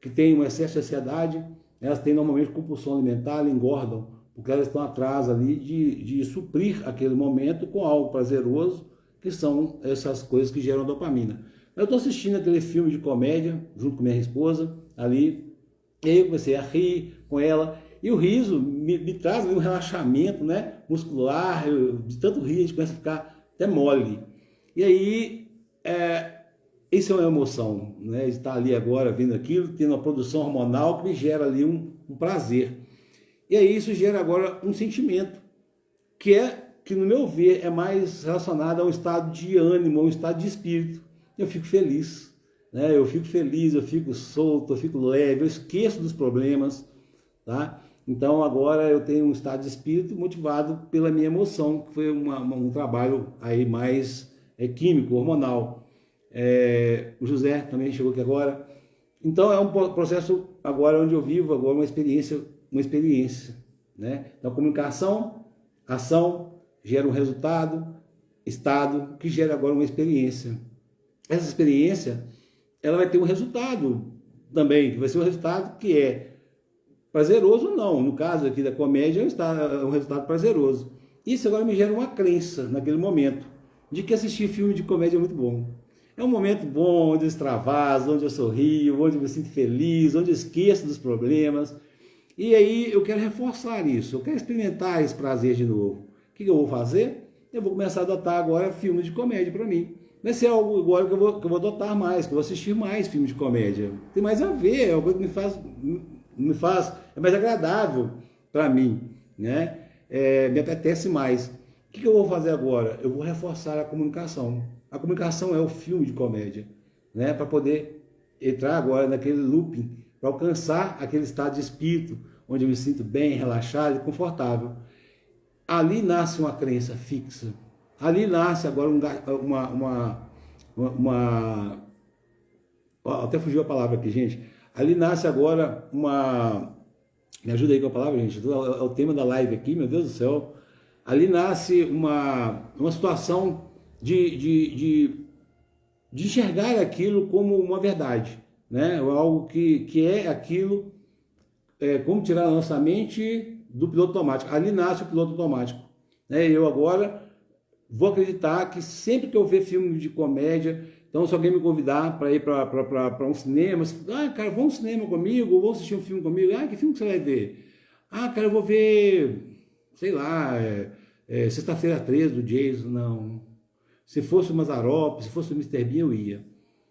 que têm um excesso de ansiedade, elas têm normalmente compulsão alimentar, engordam, porque elas estão atrás ali de suprir aquele momento com algo prazeroso, que são essas coisas que geram dopamina. Eu estou assistindo aquele filme de comédia, junto com minha esposa, ali, e aí eu comecei a rir com ela, e o riso me traz um relaxamento, né, muscular, de tanto rir a gente começa a ficar até mole. E aí, isso é uma emoção, né? Estar ali agora vendo aquilo, tendo uma produção hormonal que me gera ali um prazer. E aí isso gera agora um sentimento, que no meu ver é mais relacionado a um estado de ânimo, a um estado de espírito. Eu fico feliz, né? Eu fico solto, eu fico leve, eu esqueço dos problemas, tá? Então agora eu tenho um estado de espírito motivado pela minha emoção, que foi um trabalho aí mais químico, hormonal. O José também chegou aqui agora. Então é um processo agora onde eu vivo agora uma experiência, né? Então comunicação, ação gera um resultado, estado que gera agora uma experiência. Essa experiência ela vai ter um resultado também, que vai ser um resultado que é prazeroso ou não. No caso aqui da comédia, é um resultado prazeroso. Isso agora me gera uma crença naquele momento de que assistir filme de comédia é muito bom. É um momento bom, onde eu extravaso, onde eu sorrio, onde eu me sinto feliz, onde eu esqueço dos problemas. E aí eu quero reforçar isso, eu quero experimentar esse prazer de novo. O que eu vou fazer? Eu vou começar a adotar agora filmes de comédia para mim. Vai ser algo agora que eu vou adotar mais, que eu vou assistir mais filmes de comédia. Tem mais a ver, é uma coisa que é mais agradável para mim, né? Me apetece mais. O que eu vou fazer agora? Eu vou reforçar a comunicação. A comunicação é o filme de comédia, né? Para poder entrar agora naquele looping, para alcançar aquele estado de espírito, onde eu me sinto bem, relaxado e confortável. Ali nasce uma crença fixa. Ali nasce agora até fugiu a palavra aqui, gente. Ali nasce agora me ajuda aí com a palavra, gente. É o tema da live aqui, meu Deus do céu. Ali nasce uma situação de enxergar aquilo como uma verdade, né? Algo que é aquilo, como tirar a nossa mente do piloto automático. Ali nasce o piloto automático, né? Eu agora vou acreditar que sempre que eu ver filme de comédia, então se alguém me convidar para ir para um cinema, cara, vamos ao cinema comigo, vamos assistir um filme comigo, que filme que você vai ver? Cara, eu vou ver, sei lá, Sexta-feira 13 do Jason, não. Se fosse o Mazzaropi, se fosse o Mr. Bean, eu ia.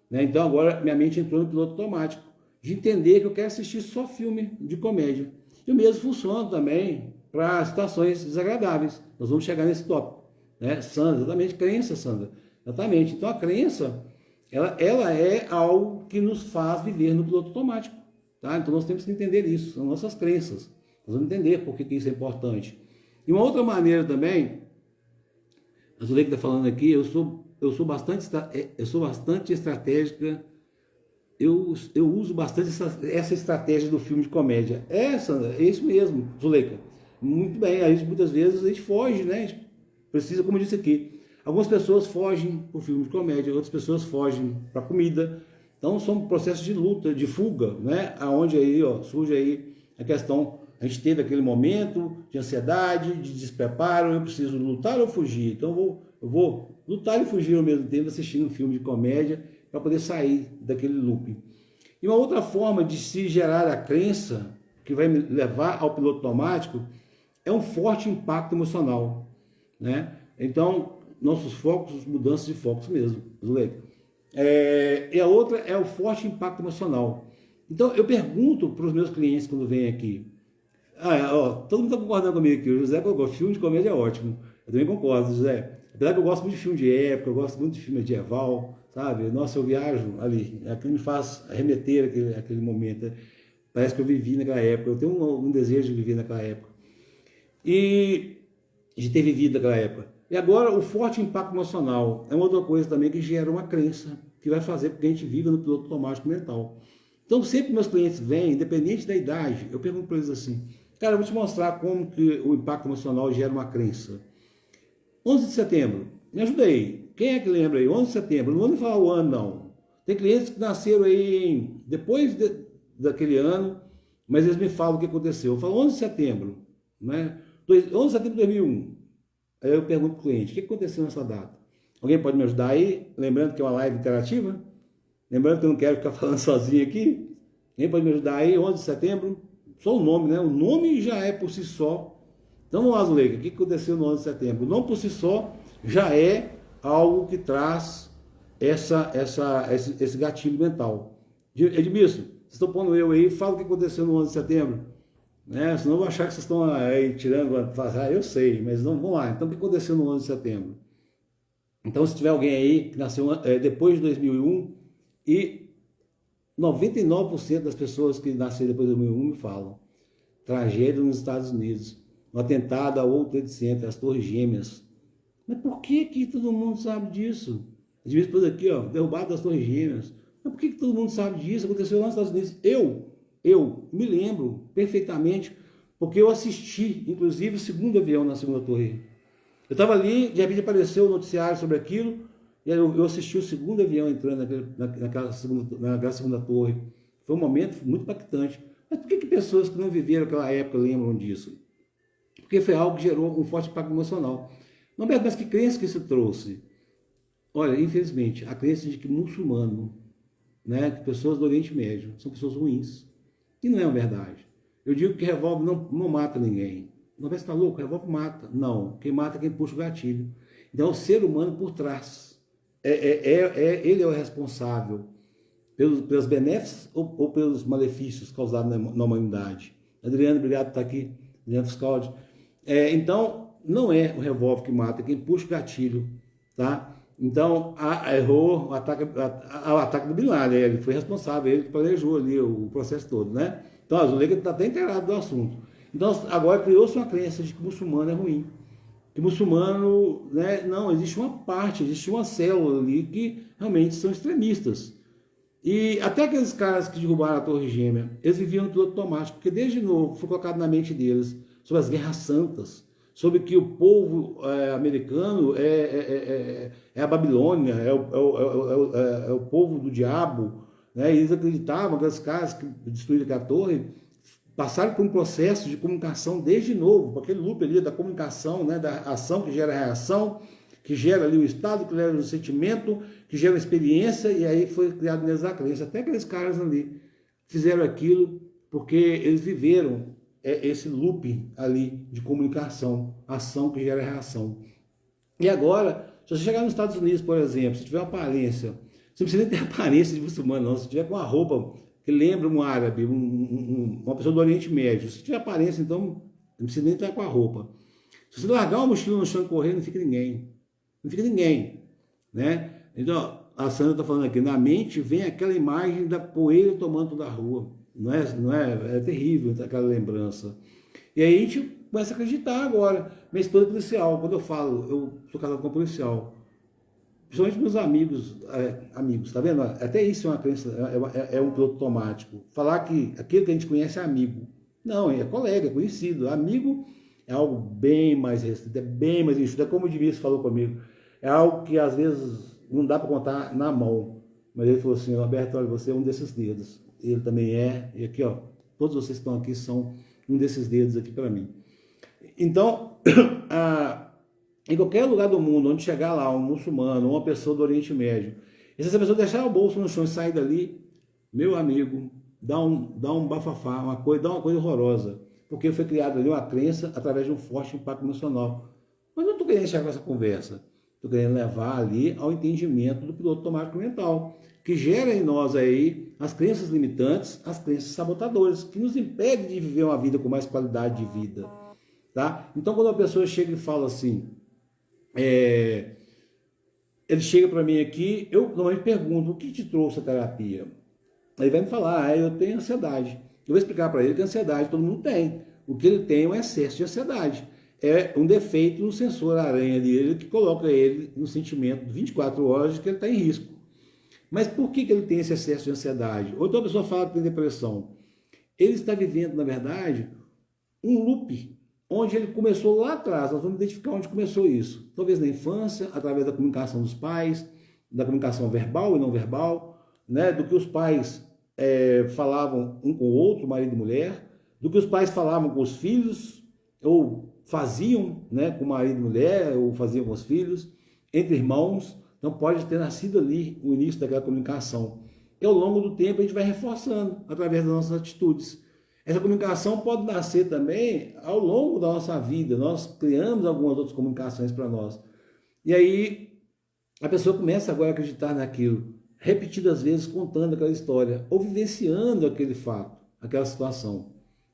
Né? Então agora minha mente entrou no piloto automático, de entender que eu quero assistir só filme de comédia. E o mesmo funciona também para situações desagradáveis. Nós vamos chegar nesse tópico. Né? Sandra, exatamente, crença, Sandra. Exatamente. Então a crença, ela é algo que nos faz viver no piloto automático. Tá? Então nós temos que entender isso, são nossas crenças. Nós vamos entender por que isso é importante. E uma outra maneira também, a Zuleika está falando aqui, eu sou bastante estratégica, eu uso bastante essa estratégia do filme de comédia. Sandra, é isso mesmo, Zuleika. Muito bem, a gente, muitas vezes a gente foge, né? A gente precisa, como eu disse aqui, algumas pessoas fogem para o filme de comédia, outras pessoas fogem para a comida. Então são processos de luta, de fuga, né? Aonde aí, surge aí a questão, a gente teve aquele momento de ansiedade, de despreparo, eu preciso lutar ou fugir. Então eu vou lutar e fugir ao mesmo tempo assistindo um filme de comédia para poder sair daquele looping. E uma outra forma de se gerar a crença, que vai me levar ao piloto automático, é um forte impacto emocional, né? Então, nossos focos, mudanças de focos mesmo, Zuleika. E a outra é o forte impacto emocional. Então, eu pergunto para os meus clientes quando vêm aqui, todo mundo está concordando comigo aqui, o José colocou, filme de comédia é ótimo. Eu também concordo, José. Apesar que eu gosto muito de filme de época, eu gosto muito de filme medieval, sabe? Nossa, eu viajo ali, aquilo me faz remeter àquele momento. Parece que eu vivi naquela época, eu tenho um desejo de viver naquela época. E de ter vivido naquela época. E agora, o forte impacto emocional é uma outra coisa também que gera uma crença, que vai fazer com que a gente viva no piloto automático mental. Então, sempre que meus clientes vêm, independente da idade, eu pergunto para eles assim, cara, eu vou te mostrar como que o impacto emocional gera uma crença. 11 de setembro, me ajuda aí. Quem é que lembra aí? 11 de setembro, não vou nem falar o ano, não. Tem clientes que nasceram aí depois daquele ano, mas eles me falam o que aconteceu. Eu falo 11 de setembro, né? 11 de setembro de 2001. Aí eu pergunto para o cliente, o que aconteceu nessa data? Alguém pode me ajudar aí? Lembrando que é uma live interativa? Lembrando que eu não quero ficar falando sozinho aqui? Alguém pode me ajudar aí? 11 de setembro? Só o nome, né? O nome já é por si só. Então vamos lá, Zuleika, o que aconteceu no 11 de setembro? O nome por si só já é algo que traz esse gatilho mental. Edmilson, vocês estão pondo eu aí, fala o que aconteceu no 11 de setembro. Né? Senão eu vou achar que vocês estão aí tirando, eu sei, mas não, vamos lá. Então o que aconteceu no 11 de setembro? Então se tiver alguém aí que nasceu depois de 2001, e 99% das pessoas que nasceram depois de 2001 me falam. tragédia nos Estados Unidos, o atentado ao World Trade Center, as Torres Gêmeas. Mas por que todo mundo sabe disso? Às vezes por aqui, ó, derrubado das Torres Gêmeas. Mas por que todo mundo sabe disso? Aconteceu lá nos Estados Unidos. Eu me lembro perfeitamente, porque eu assisti, inclusive, o segundo avião na segunda torre. Eu estava ali, de repente apareceu o noticiário sobre aquilo, e aí eu assisti o segundo avião entrando naquela segunda torre. Foi um momento muito impactante. Mas por que pessoas que não viveram aquela época lembram disso? Porque foi algo que gerou um forte impacto emocional. Norberto, mas que crença que isso trouxe? Olha, infelizmente, a crença de que muçulmano, né, que pessoas do Oriente Médio, são pessoas ruins. E não é uma verdade. Eu digo que revólver não mata ninguém. Norberto, você está louco? Revólver mata. Não, quem mata é quem puxa o gatilho. Então, o ser humano por trás. Ele é o responsável pelos benéficos ou pelos malefícios causados na humanidade. Adriano, obrigado por estar aqui. Adriano Fiscaldi. Então, não é o revólver que mata, é quem puxa o gatilho, tá? Então, errou o ataque do Bin Laden, ele foi responsável, ele que planejou ali o processo todo, né? Então, a Zuleika está até inteirado do assunto. Então, agora criou-se uma crença de que muçulmano é ruim. Que muçulmano, né? Não, existe uma parte, existe uma célula ali que realmente são extremistas. E até aqueles caras que derrubaram a Torre Gêmea, eles viviam no piloto automático, porque desde novo foi colocado na mente deles sobre as guerras santas, sobre que o povo americano é a Babilônia, é o povo do diabo, né? E eles acreditavam que os caras que destruíram aquela torre passaram por um processo de comunicação desde novo, com aquele loop ali da comunicação, né? Da ação que gera reação, que gera ali o estado, que gera o sentimento, que gera a experiência, e aí foi criado neles a crença. Até aqueles caras ali fizeram aquilo porque eles viveram esse loop ali de comunicação, ação que gera reação. E agora, se você chegar nos Estados Unidos, por exemplo, se tiver uma aparência, você não precisa nem ter aparência de muçulmano, não. Se tiver com uma roupa que lembra um árabe, uma pessoa do Oriente Médio, se tiver aparência, então não precisa nem estar com a roupa. Se você largar uma mochila no chão e correr, não fica ninguém. Não fica ninguém, né? Então, a Sandra está falando aqui, na mente vem aquela imagem da poeira tomando toda a rua. É terrível aquela lembrança. E aí a gente começa a acreditar agora. Minha esposa é policial. Quando eu falo, eu sou casado com um policial. Principalmente meus amigos, tá vendo? Até isso é uma crença, é um piloto automático. Falar que aquele que a gente conhece é amigo. Não, é colega, é conhecido. Amigo é algo bem mais restrito, é bem mais enxuto. É como o Dimitri falou comigo. É algo que às vezes não dá para contar na mão. Mas ele falou assim, Roberto, olha, você é um desses dedos. Ele também é, e aqui, ó, todos vocês que estão aqui são um desses dedos aqui para mim. Então, em qualquer lugar do mundo, onde chegar lá um muçulmano, uma pessoa do Oriente Médio, e se essa pessoa deixar o bolso no chão e sair dali, meu amigo, dá um bafafá, dá uma coisa horrorosa, porque foi criada ali uma crença através de um forte impacto emocional. Mas não estou querendo chegar com essa conversa, estou querendo levar ali ao entendimento do piloto automático mental, que gera em nós aí as crenças limitantes, as crenças sabotadoras, que nos impedem de viver uma vida com mais qualidade de vida. Tá? Então, quando a pessoa chega e fala assim, ele chega para mim aqui, eu normalmente pergunto, o que te trouxe a terapia? Ele vai me falar, eu tenho ansiedade. Eu vou explicar para ele que ansiedade todo mundo tem. O que ele tem é um excesso de ansiedade. É um defeito no sensor aranha dele que coloca ele no sentimento de 24 horas de que ele está em risco. Mas por que ele tem esse excesso de ansiedade? Outra pessoa fala que tem depressão. Ele está vivendo, na verdade, um loop, onde ele começou lá atrás. Nós vamos identificar onde começou isso. Talvez na infância, através da comunicação dos pais, da comunicação verbal e não verbal, né? Do que os pais falavam um com o outro, marido e mulher, do que os pais falavam com os filhos, ou faziam, né, com o marido e mulher, ou faziam com os filhos, entre irmãos. Então pode ter nascido ali o início daquela comunicação. E ao longo do tempo a gente vai reforçando através das nossas atitudes. Essa comunicação pode nascer também ao longo da nossa vida. Nós criamos algumas outras comunicações para nós. E aí a pessoa começa agora a acreditar naquilo, repetidas vezes contando aquela história, ou vivenciando aquele fato, aquela situação.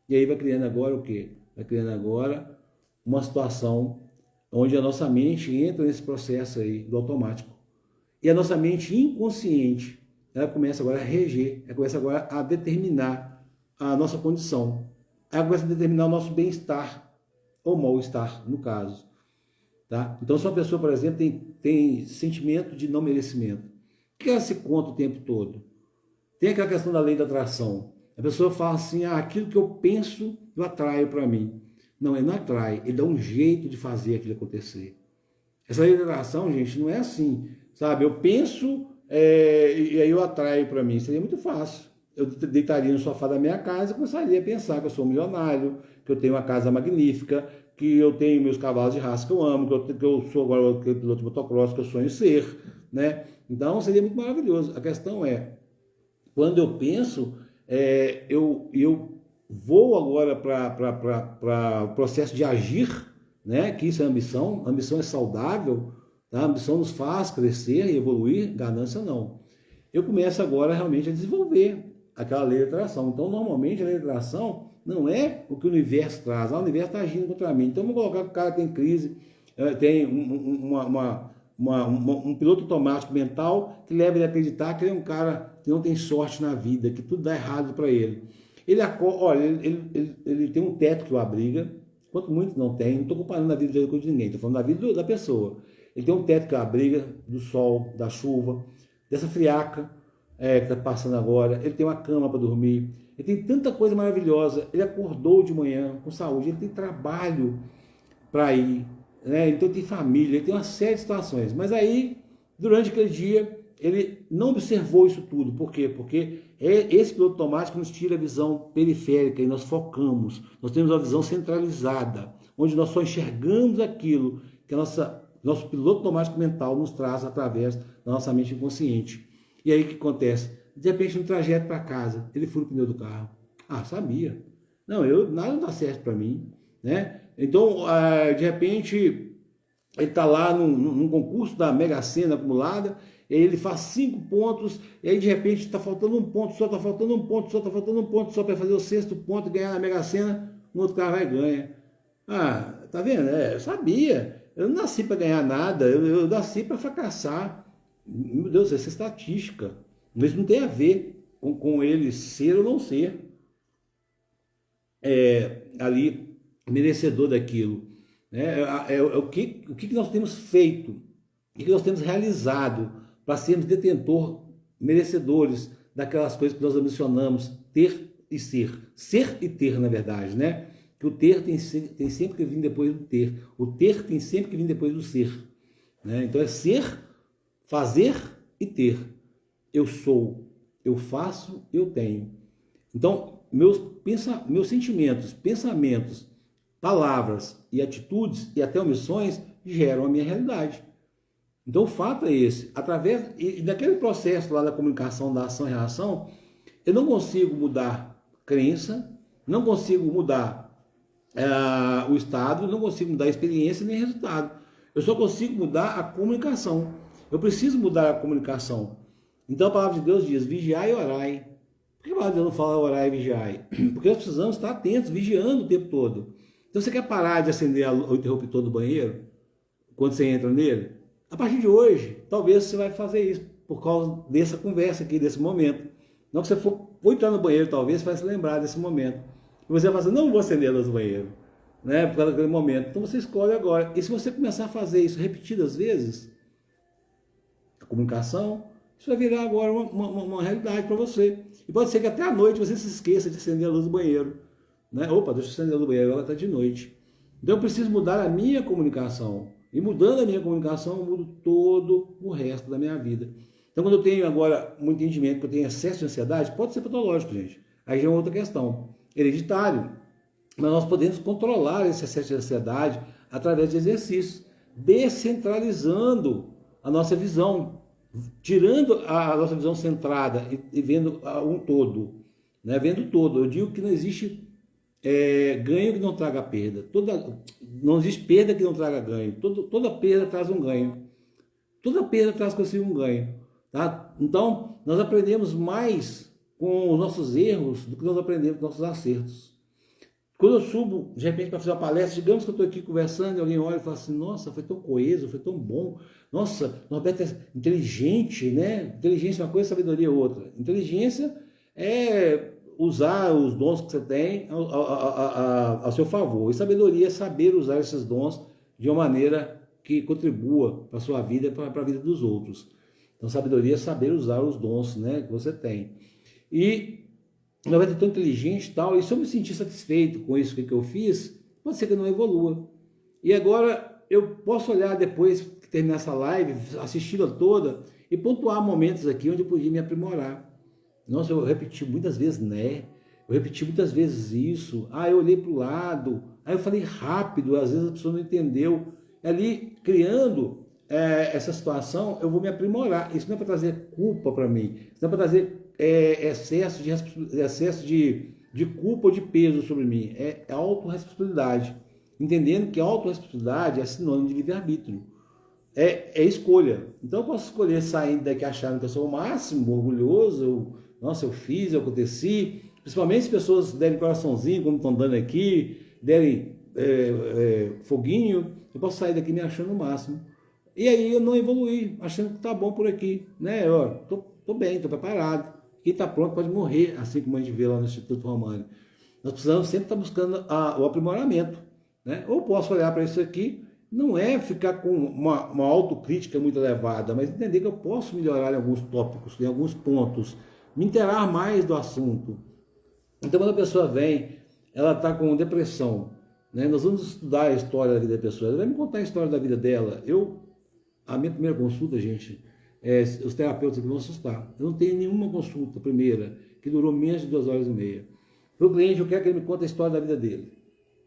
E aí vai criando agora o quê? Vai criando agora uma situação onde a nossa mente entra nesse processo aí do automático. E a nossa mente inconsciente, ela começa agora a reger, ela começa agora a determinar a nossa condição. ela começa a determinar o nosso bem-estar, ou mal-estar, no caso. Tá? Então, se uma pessoa, por exemplo, tem sentimento de não merecimento, o que ela se conta o tempo todo? Tem aquela questão da lei da atração. A pessoa fala assim, aquilo que eu penso, eu atraio para mim. Não, ele não atrai, ele dá um jeito de fazer aquilo acontecer. Essa lei da atração, gente, não é assim, sabe? Eu penso e aí eu atraio para mim. Seria muito fácil. Eu deitaria no sofá da minha casa e começaria a pensar que eu sou um milionário, que eu tenho uma casa magnífica, que eu tenho meus cavalos de raça que eu amo, que eu sou agora o piloto de motocross que eu sonho ser, né? Então seria muito maravilhoso. A questão é, quando eu penso, eu vou agora para o processo de agir, né? Que isso é ambição. A ambição é saudável, tá? A ambição nos faz crescer e evoluir, ganância não. Eu começo agora realmente a desenvolver aquela lei de atração. Então, normalmente, a lei de atração não é o que o universo traz. O universo está agindo contra mim. Então, vamos colocar que o cara tem crise, tem um piloto automático mental que leva ele a acreditar que ele é um cara que não tem sorte na vida, que tudo dá errado para ele. Ele tem um teto que o abriga, quanto muitos não tem. Não estou comparando a vida de ninguém, estou falando da vida da pessoa. Ele tem um teto que o abriga do sol, da chuva, dessa friaca que está passando agora. Ele tem uma cama para dormir. Ele tem tanta coisa maravilhosa. Ele acordou de manhã com saúde. Ele tem trabalho para ir, né? Então ele tem família. Ele tem uma série de situações. Mas aí, durante aquele dia, ele não observou isso tudo. Por quê? Porque esse piloto automático nos tira a visão periférica e nós focamos. Nós temos uma visão centralizada, onde nós só enxergamos aquilo que nosso piloto automático mental nos traz através da nossa mente inconsciente. E aí o que acontece? De repente, no trajeto para casa, ele fura o pneu do carro. Sabia. Não, nada dá certo para mim, né? Então, de repente, ele está lá num concurso da Mega Sena acumulada, e aí ele faz 5 pontos, e aí de repente está faltando um ponto só, está faltando um ponto só, está faltando um ponto só para fazer o 6º ponto e ganhar na Mega Sena, um outro cara vai e ganha. Tá vendo? Eu sabia. Eu não nasci para ganhar nada, eu nasci para fracassar. Meu Deus, essa é estatística. Mas não tem a ver com ele ser ou não ser ali merecedor daquilo. Né? O que nós temos feito, o que nós temos realizado para sermos merecedores daquelas coisas que nós ambicionamos ter e ser. Ser e ter, na verdade, né? Que o ter tem sempre que vir depois do ter. O ter tem sempre que vir depois do ser. Né? Então é ser, fazer e ter. Eu sou, eu faço, eu tenho. Então, meus sentimentos, pensamentos, palavras e atitudes e até omissões geram a minha realidade. Então, o fato é esse. E daquele processo lá da comunicação, da ação e reação, eu não consigo mudar crença, não consigo mudar o estado, não consigo mudar a experiência nem resultado. Eu só consigo mudar a comunicação. Eu preciso mudar a comunicação. Então a palavra de Deus diz, vigiai e orai. Por que a palavra de Deus não fala orai e vigiai? Porque nós precisamos estar atentos, vigiando o tempo todo. Então você quer parar de acender o interruptor do banheiro, quando você entra nele? A partir de hoje, talvez você vai fazer isso, por causa dessa conversa aqui, desse momento. Não que você for entrar no banheiro, talvez, você vai se lembrar desse momento. E você vai fazer, não vou acender a luz do banheiro, né, por causa daquele momento. Então você escolhe agora. E se você começar a fazer isso repetidas vezes, a comunicação, isso vai virar agora uma realidade para você. E pode ser que até à noite você se esqueça de acender a luz do banheiro. Né? Opa, deixa eu acender a luz do banheiro, agora está de noite. Então eu preciso mudar a minha comunicação. E mudando a minha comunicação, eu mudo todo o resto da minha vida. Então quando eu tenho agora um entendimento que eu tenho excesso de ansiedade, pode ser patológico, gente. Aí já é uma outra questão. Hereditário. Mas nós podemos controlar esse excesso de ansiedade através de exercícios, descentralizando a nossa visão, tirando a nossa visão centrada e vendo um todo, né? Vendo todo. Eu digo que não existe ganho que não traga perda. Não existe perda que não traga ganho. Toda perda traz um ganho. Toda perda traz consigo um ganho. Tá? Então, nós aprendemos mais com os nossos erros do que nós aprendemos com os nossos acertos. Quando eu subo, de repente, para fazer uma palestra, digamos que eu estou aqui conversando e alguém olha e fala assim, nossa, foi tão coeso, foi tão bom. Nossa, Norberto é inteligente, né? Inteligência é uma coisa, sabedoria é outra. Inteligência é usar os dons que você tem a seu favor. E sabedoria é saber usar esses dons de uma maneira que contribua para a sua vida e para a vida dos outros. Então, sabedoria é saber usar os dons, né, que você tem. E não vai ser tão inteligente e tal, e se eu me sentir satisfeito com isso que eu fiz, pode ser que eu não evolua. E agora eu posso olhar depois que terminar essa live, assisti-la toda, e pontuar momentos aqui onde eu podia me aprimorar. Nossa, eu repeti muitas vezes, né? Eu repeti muitas vezes isso. Ah, eu olhei para o lado. Aí eu falei rápido, às vezes a pessoa não entendeu. Ali, criando essa situação, eu vou me aprimorar. Isso não é para trazer culpa para mim. Isso não é para trazer excesso de culpa ou de peso sobre mim. É autorresponsabilidade. Entendendo que a autorresponsabilidade é sinônimo de livre-arbítrio. É escolha. Então eu posso escolher sair daqui achando que eu sou o máximo, orgulhoso, nossa, eu fiz, eu aconteci. Principalmente se pessoas derem coraçãozinho, como estão dando aqui, derem foguinho, eu posso sair daqui me achando o máximo. E aí eu não evoluir, achando que tá bom por aqui, né? Ó, tô bem, tô preparado. Quem tá pronto pode morrer, assim como a gente vê lá no Instituto Romani. Nós precisamos sempre estar buscando o aprimoramento, né? Ou posso olhar para isso aqui, não é ficar com uma autocrítica muito elevada, mas entender que eu posso melhorar em alguns tópicos, em alguns pontos, me inteirar mais do assunto. Então, quando a pessoa vem, ela está com depressão, né? Nós vamos estudar a história da vida da pessoa, ela vai me contar a história da vida dela. A minha primeira consulta, gente, os terapeutas aqui vão assustar. Eu não tenho nenhuma consulta primeira que durou menos de 2 horas e meia. Para o cliente, eu quero que ele me conte a história da vida dele.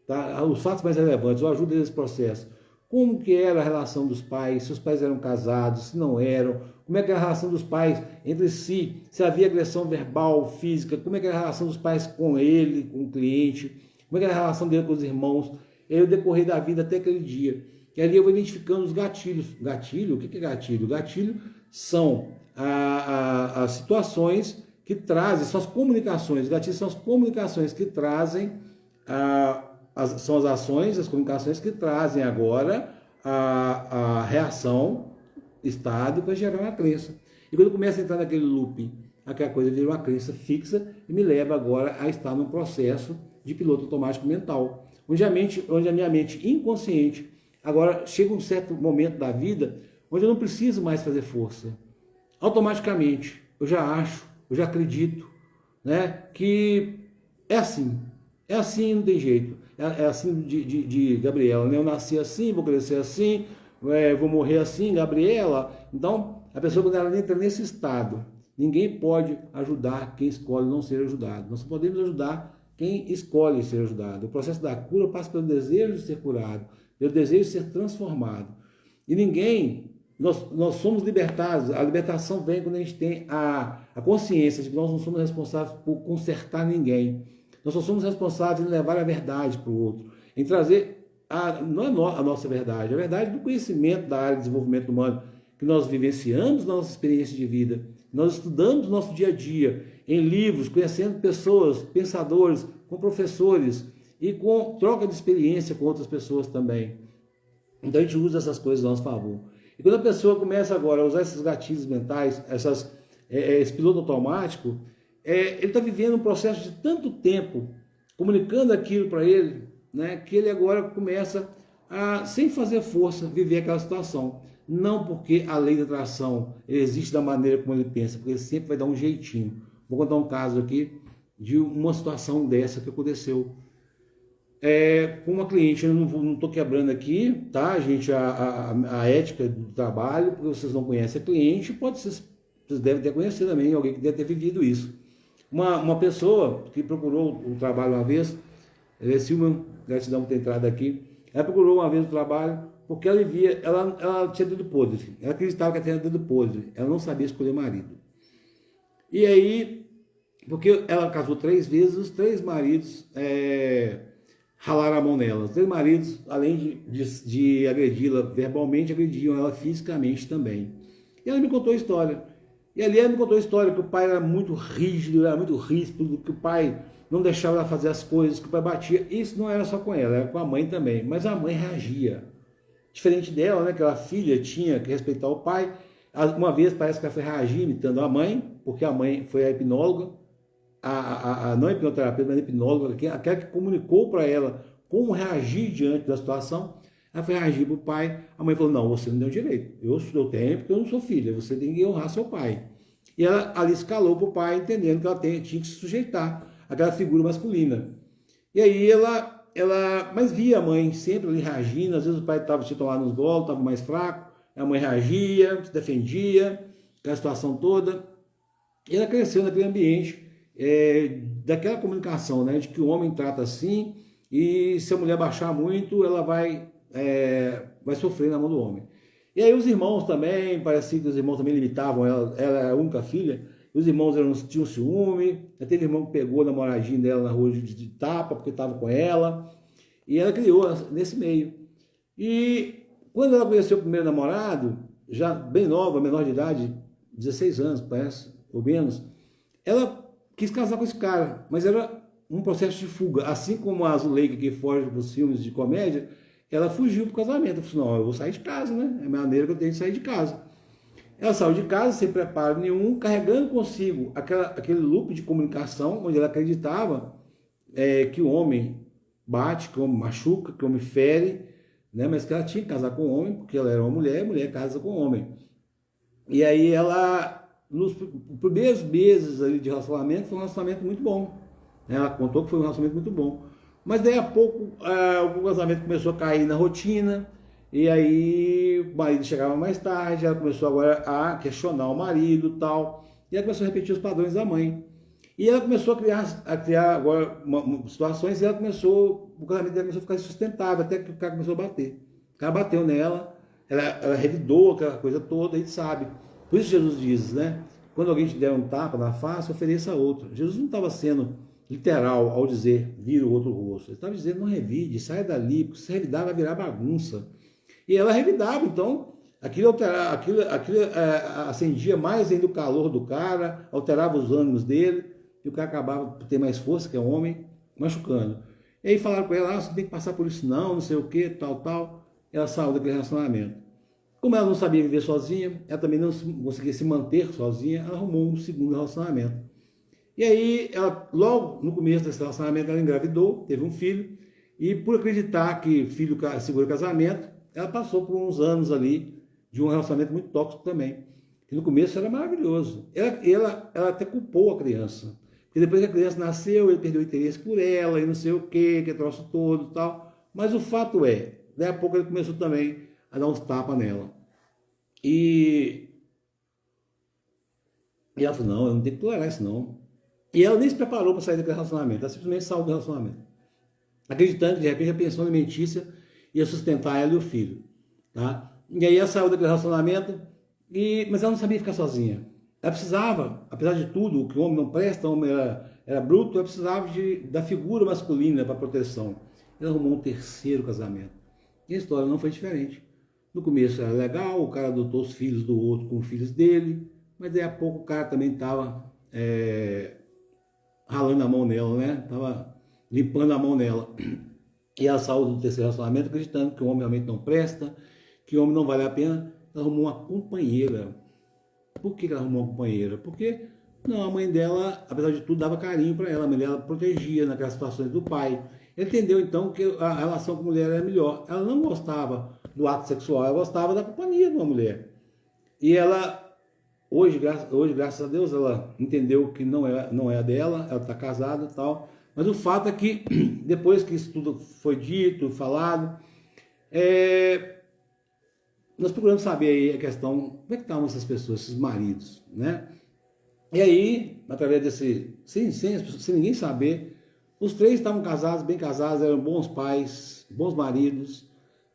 Tá? Os fatos mais relevantes, eu ajudo nesse processo. Como que era a relação dos pais, se os pais eram casados, se não eram, como é que era a relação dos pais entre si, se havia agressão verbal, física, como é que era a relação dos pais com ele, com o cliente, como é que era a relação dele com os irmãos, e aí o decorrer da vida até aquele dia. E ali eu vou identificando os gatilhos. Gatilho, o que é gatilho? Gatilho são as situações que trazem, são as comunicações, gatilhos são as comunicações que trazem são as ações, as comunicações que trazem agora a reação, estado, para gerar uma crença. E quando começa a entrar naquele looping, aquela coisa vira uma crença fixa e me leva agora a estar num processo de piloto automático mental, onde a minha mente inconsciente, agora chega um certo momento da vida, onde eu não preciso mais fazer força. Automaticamente, eu já acho, eu já acredito, né, que é assim, não tem jeito. É assim de Gabriela, né? Eu nasci assim, vou crescer assim, vou morrer assim, Gabriela. Então, a pessoa, quando ela entra nesse estado, ninguém pode ajudar quem escolhe não ser ajudado. Nós só podemos ajudar quem escolhe ser ajudado. O processo da cura passa pelo desejo de ser curado, pelo desejo de ser transformado. E nós somos libertados. A libertação vem quando a gente tem a consciência de que nós não somos responsáveis por consertar ninguém. Nós só somos responsáveis em levar a verdade para o outro, em trazer, não é a nossa verdade, a verdade do conhecimento da área de desenvolvimento humano que nós vivenciamos na nossa experiência de vida, nós estudamos no nosso dia a dia, em livros, conhecendo pessoas, pensadores, com professores e com troca de experiência com outras pessoas também. Então a gente usa essas coisas a nosso favor. E quando a pessoa começa agora a usar esses gatilhos mentais, esse piloto automático, ele está vivendo um processo de tanto tempo, comunicando aquilo para ele, né, que ele agora começa a, sem fazer força, viver aquela situação. Não porque a lei da atração existe da maneira como ele pensa, porque ele sempre vai dar um jeitinho. Vou contar um caso aqui de uma situação dessa que aconteceu. Com uma cliente, eu não estou quebrando aqui, tá, gente, a ética do trabalho, porque vocês não conhecem a cliente, vocês devem ter conhecido também, alguém que deve ter vivido isso. Uma pessoa que procurou o trabalho uma vez, Silvia, gratidão por ter entrado aqui, ela procurou uma vez o trabalho porque ela tinha dedo podre, ela acreditava que ela tinha dedo podre, ela não sabia escolher marido. E aí, porque ela casou 3 vezes, os 3 maridos ralaram a mão nela. Os 3 maridos, além de agredi-la verbalmente, agrediam ela fisicamente também. E ela me contou a história. E ali ela me contou a história que o pai era muito rígido, era muito ríspido, que o pai não deixava ela fazer as coisas, que o pai batia. Isso não era só com ela, era com a mãe também. Mas a mãe reagia. Diferente dela, né, que a filha tinha que respeitar o pai. Uma vez parece que ela foi reagir imitando a mãe, porque a mãe foi a hipnóloga. não hipnoterapeuta, mas a hipnóloga, aquela que comunicou para ela como reagir diante da situação, ela foi reagir para o pai. A mãe falou: não, você não deu direito. Eu tenho porque eu não sou filha, você tem que honrar seu pai. E ela ali escalou para o pai, entendendo que ela tinha que se sujeitar àquela figura masculina. E aí mas via a mãe sempre ali reagindo, às vezes o pai estava se tomando nos golos, estava mais fraco, a mãe reagia, se defendia, aquela situação toda. E ela cresceu naquele ambiente daquela comunicação, né, de que o homem trata assim, e se a mulher baixar muito, ela vai sofrer na mão do homem. E aí os irmãos também, parecia que os irmãos também limitavam ela era a única filha, os irmãos tinham ciúme, teve irmão que pegou a namoradinha dela na rua de tapa, porque estava com ela, e ela criou nesse meio. E quando ela conheceu o primeiro namorado, já bem nova, menor de idade, 16 anos, parece, ou menos, ela quis casar com esse cara, mas era um processo de fuga. Assim como a Zuleika que foge para os filmes de comédia, ela fugiu para o casamento. Ela falou: não, eu vou sair de casa, né? É a maneira que eu tenho de sair de casa. Ela saiu de casa sem preparo nenhum, carregando consigo aquele loop de comunicação, onde ela acreditava que o homem bate, que o homem machuca, que o homem fere, né? Mas que ela tinha que casar com o homem, porque ela era uma mulher, mulher casa com o homem. E aí ela, nos primeiros meses ali de relacionamento, foi um relacionamento muito bom. Ela contou que foi um relacionamento muito bom. Mas daí a pouco o casamento começou a cair na rotina, e aí o marido chegava mais tarde, ela começou agora a questionar o marido e tal, e ela começou a repetir os padrões da mãe. E ela começou a criar agora situações, e o casamento dela começou a ficar insustentável, até que o cara começou a bater. O cara bateu nela, ela revidou aquela coisa toda, a gente sabe. Por isso Jesus diz, né? Quando alguém te der um tapa na face, ofereça outro. Jesus não estava sendo literal ao dizer vira o outro rosto. Ele estava dizendo: não revide, saia dali, porque se revidar vai virar bagunça. E ela revidava, então aquilo acendia mais ainda o calor do cara, alterava os ânimos dele, e o cara acabava por ter mais força, que é um homem, machucando. E aí falaram com ela: você tem que passar por isso não sei o que, tal. Ela saiu daquele relacionamento. Como ela não sabia viver sozinha, ela também não conseguia se manter sozinha, ela arrumou um segundo relacionamento. E aí, ela, logo no começo desse relacionamento, ela engravidou, teve um filho, e por acreditar que filho segura casamento, ela passou por uns anos ali de um relacionamento muito tóxico também. Que no começo era maravilhoso. Ela até culpou a criança. Porque depois que a criança nasceu, ele perdeu o interesse por ela, e não sei o que troço todo e tal. Mas o fato daí a pouco ele começou também a dar uns tapas nela. E ela falou: não, eu não tenho que tolerar isso não. E ela nem se preparou para sair daquele relacionamento, ela simplesmente saiu do relacionamento, acreditando que de repente a pensão alimentícia ia sustentar ela e o filho. Tá? E aí ela saiu daquele relacionamento, mas ela não sabia ficar sozinha. Ela precisava, apesar de tudo, que o homem não presta, o homem era bruto, ela precisava da figura masculina para proteção. Ela arrumou um terceiro casamento. E a história não foi diferente. No começo era legal, o cara adotou os filhos do outro com os filhos dele, mas daí a pouco o cara também estava ralando a mão nela, né? Estava limpando a mão nela. E ela saiu do terceiro relacionamento acreditando que o homem realmente não presta, que o homem não vale a pena. Ela arrumou uma companheira. Por que ela arrumou uma companheira? Porque não, a mãe dela, apesar de tudo, dava carinho para ela, a mãe dela protegia naquelas situações do pai. Ele entendeu então que a relação com a mulher era melhor. Ela não gostava do ato sexual, ela gostava da companhia de uma mulher. E ela, hoje graças a Deus, ela entendeu que não é a dela, ela está casada e tal. Mas o fato é que, depois que isso tudo foi dito, falado, nós procuramos saber aí a questão, como é que estavam essas pessoas, esses maridos, né? E aí, através desse, sem ninguém saber, os três estavam casados, bem casados, eram bons pais, bons maridos,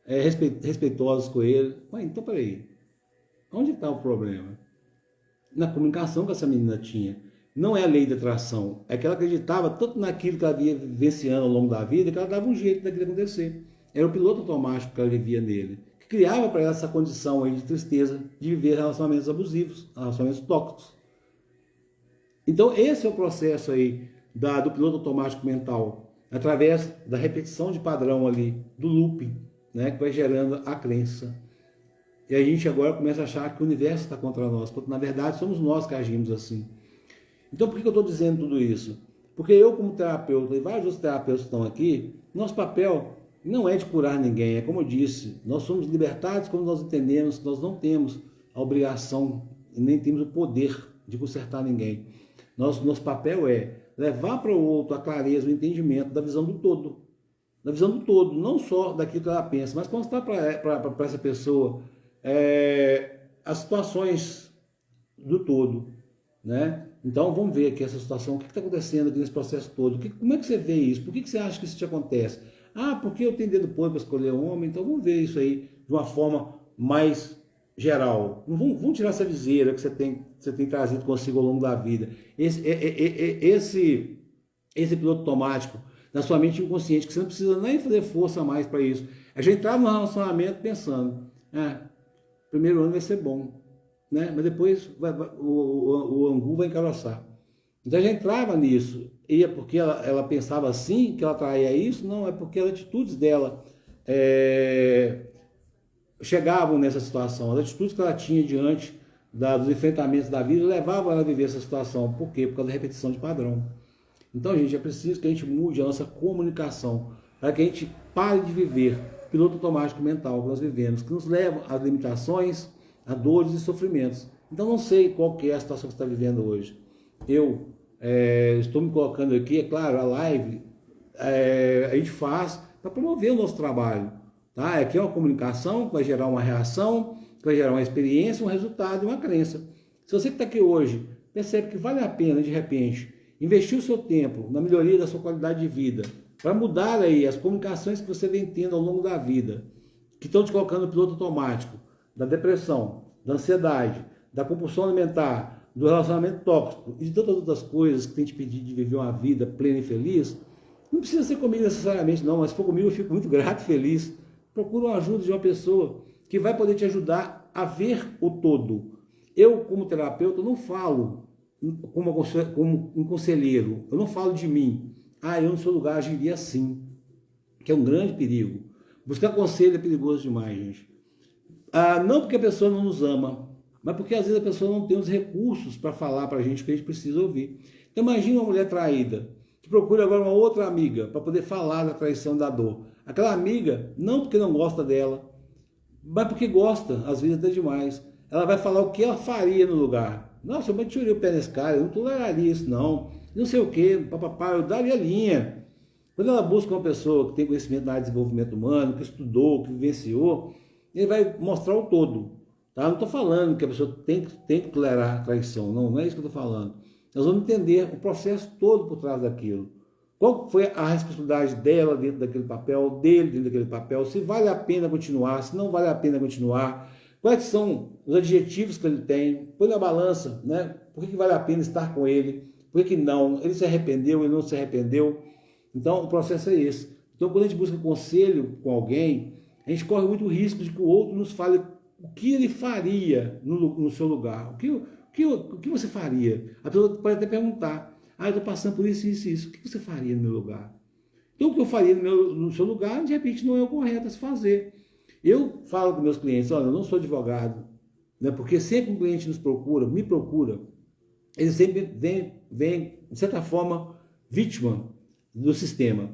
respeitosos com ele. Mas então, peraí, onde está o problema? Na comunicação que essa menina tinha. Não é a lei da atração, é que ela acreditava tanto naquilo que ela via vivenciando ao longo da vida, que ela dava um jeito daquilo acontecer. Era o piloto automático que ela vivia nele, que criava para ela essa condição aí de tristeza, de viver relacionamentos abusivos, relacionamentos tóxicos. Então esse é o processo aí do piloto automático mental, através da repetição de padrão ali, do looping, né, que vai gerando a crença. E a gente agora começa a achar que o universo está contra nós, porque na verdade somos nós que agimos assim. Então, por que eu estou dizendo tudo isso? Porque eu, como terapeuta, e vários outros terapeutas que estão aqui, nosso papel não é de curar ninguém, é como eu disse, nós somos libertados quando nós entendemos que nós não temos a obrigação e nem temos o poder de consertar ninguém. Nosso papel é levar para o outro a clareza, o entendimento da visão do todo. Da visão do todo, não só daquilo que ela pensa, mas mostrar para essa pessoa as situações do todo, né? Então vamos ver aqui essa situação, o que está acontecendo aqui nesse processo todo, como é que você vê isso, por que você acha que isso te acontece? Ah, porque eu tenho dedo podre para escolher um homem, então vamos ver isso aí de uma forma mais geral. Vamos tirar essa viseira que você tem trazido consigo ao longo da vida. Esse piloto automático na sua mente inconsciente, que você não precisa nem fazer força mais para isso. A gente entrava no relacionamento pensando, primeiro ano vai ser bom, né? Mas depois o angu vai encaroçar. Então a gente entrava nisso, e é porque ela pensava assim, que ela traía isso? Não, é porque as atitudes dela chegavam nessa situação, as atitudes que ela tinha diante dos enfrentamentos da vida levavam ela a viver essa situação. Por quê? Por causa da repetição de padrão. Então, gente, é preciso que a gente mude a nossa comunicação, para que a gente pare de viver piloto automático mental que nós vivemos, que nos leva a limitações, a dores e sofrimentos. Então, não sei qual que é a situação que você está vivendo hoje. Eu estou me colocando aqui, é claro, a live a gente faz para promover o nosso trabalho. Tá? Aqui é uma comunicação que vai gerar uma reação, que vai gerar uma experiência, um resultado e uma crença. Se você que está aqui hoje percebe que vale a pena, de repente, investir o seu tempo na melhoria da sua qualidade de vida, para mudar aí as comunicações que você vem tendo ao longo da vida, que estão te colocando no piloto automático, da depressão, da ansiedade, da compulsão alimentar, do relacionamento tóxico e de tantas outras coisas que tem te pedido de viver uma vida plena e feliz, não precisa ser comigo necessariamente não, mas se for comigo eu fico muito grato e feliz. Procura uma ajuda de uma pessoa que vai poder te ajudar a ver o todo. Eu, como terapeuta, não falo como um conselheiro, eu não falo de mim. Eu no seu lugar agiria assim, que é um grande perigo. Buscar conselho é perigoso demais, gente. Não porque a pessoa não nos ama, mas porque às vezes a pessoa não tem os recursos para falar para a gente o que a gente precisa ouvir. Então imagina uma mulher traída, que procura agora uma outra amiga para poder falar da traição, da dor. Aquela amiga, não porque não gosta dela, mas porque gosta, às vezes até demais. Ela vai falar o que ela faria no lugar. Nossa, eu bateria o pé nesse cara, eu não toleraria isso não. Não sei o que, papapá, eu daria linha. Quando ela busca uma pessoa que tem conhecimento na área de desenvolvimento humano, que estudou, que vivenciou, ele vai mostrar o todo. Tá? Não estou falando que a pessoa tem que tolerar a traição, não é isso que eu estou falando. Nós vamos entender o processo todo por trás daquilo. Qual foi a responsabilidade dela dentro daquele papel, dele dentro daquele papel, se vale a pena continuar, se não vale a pena continuar, quais são os adjetivos que ele tem, põe na balança, né? Por que vale a pena estar com ele, por que não, ele se arrependeu, ele não se arrependeu. Então o processo é esse. Então quando a gente busca conselho com alguém, a gente corre muito risco de que o outro nos fale o que ele faria no seu lugar, o que você faria. A pessoa pode até perguntar, eu estou passando por isso, isso, isso, o que você faria no meu lugar? Então o que eu faria no seu lugar, de repente não é o correto a se fazer. Eu falo com meus clientes, olha, eu não sou advogado, né, porque sempre um cliente me procura, ele sempre vem, de certa forma, vítima do sistema.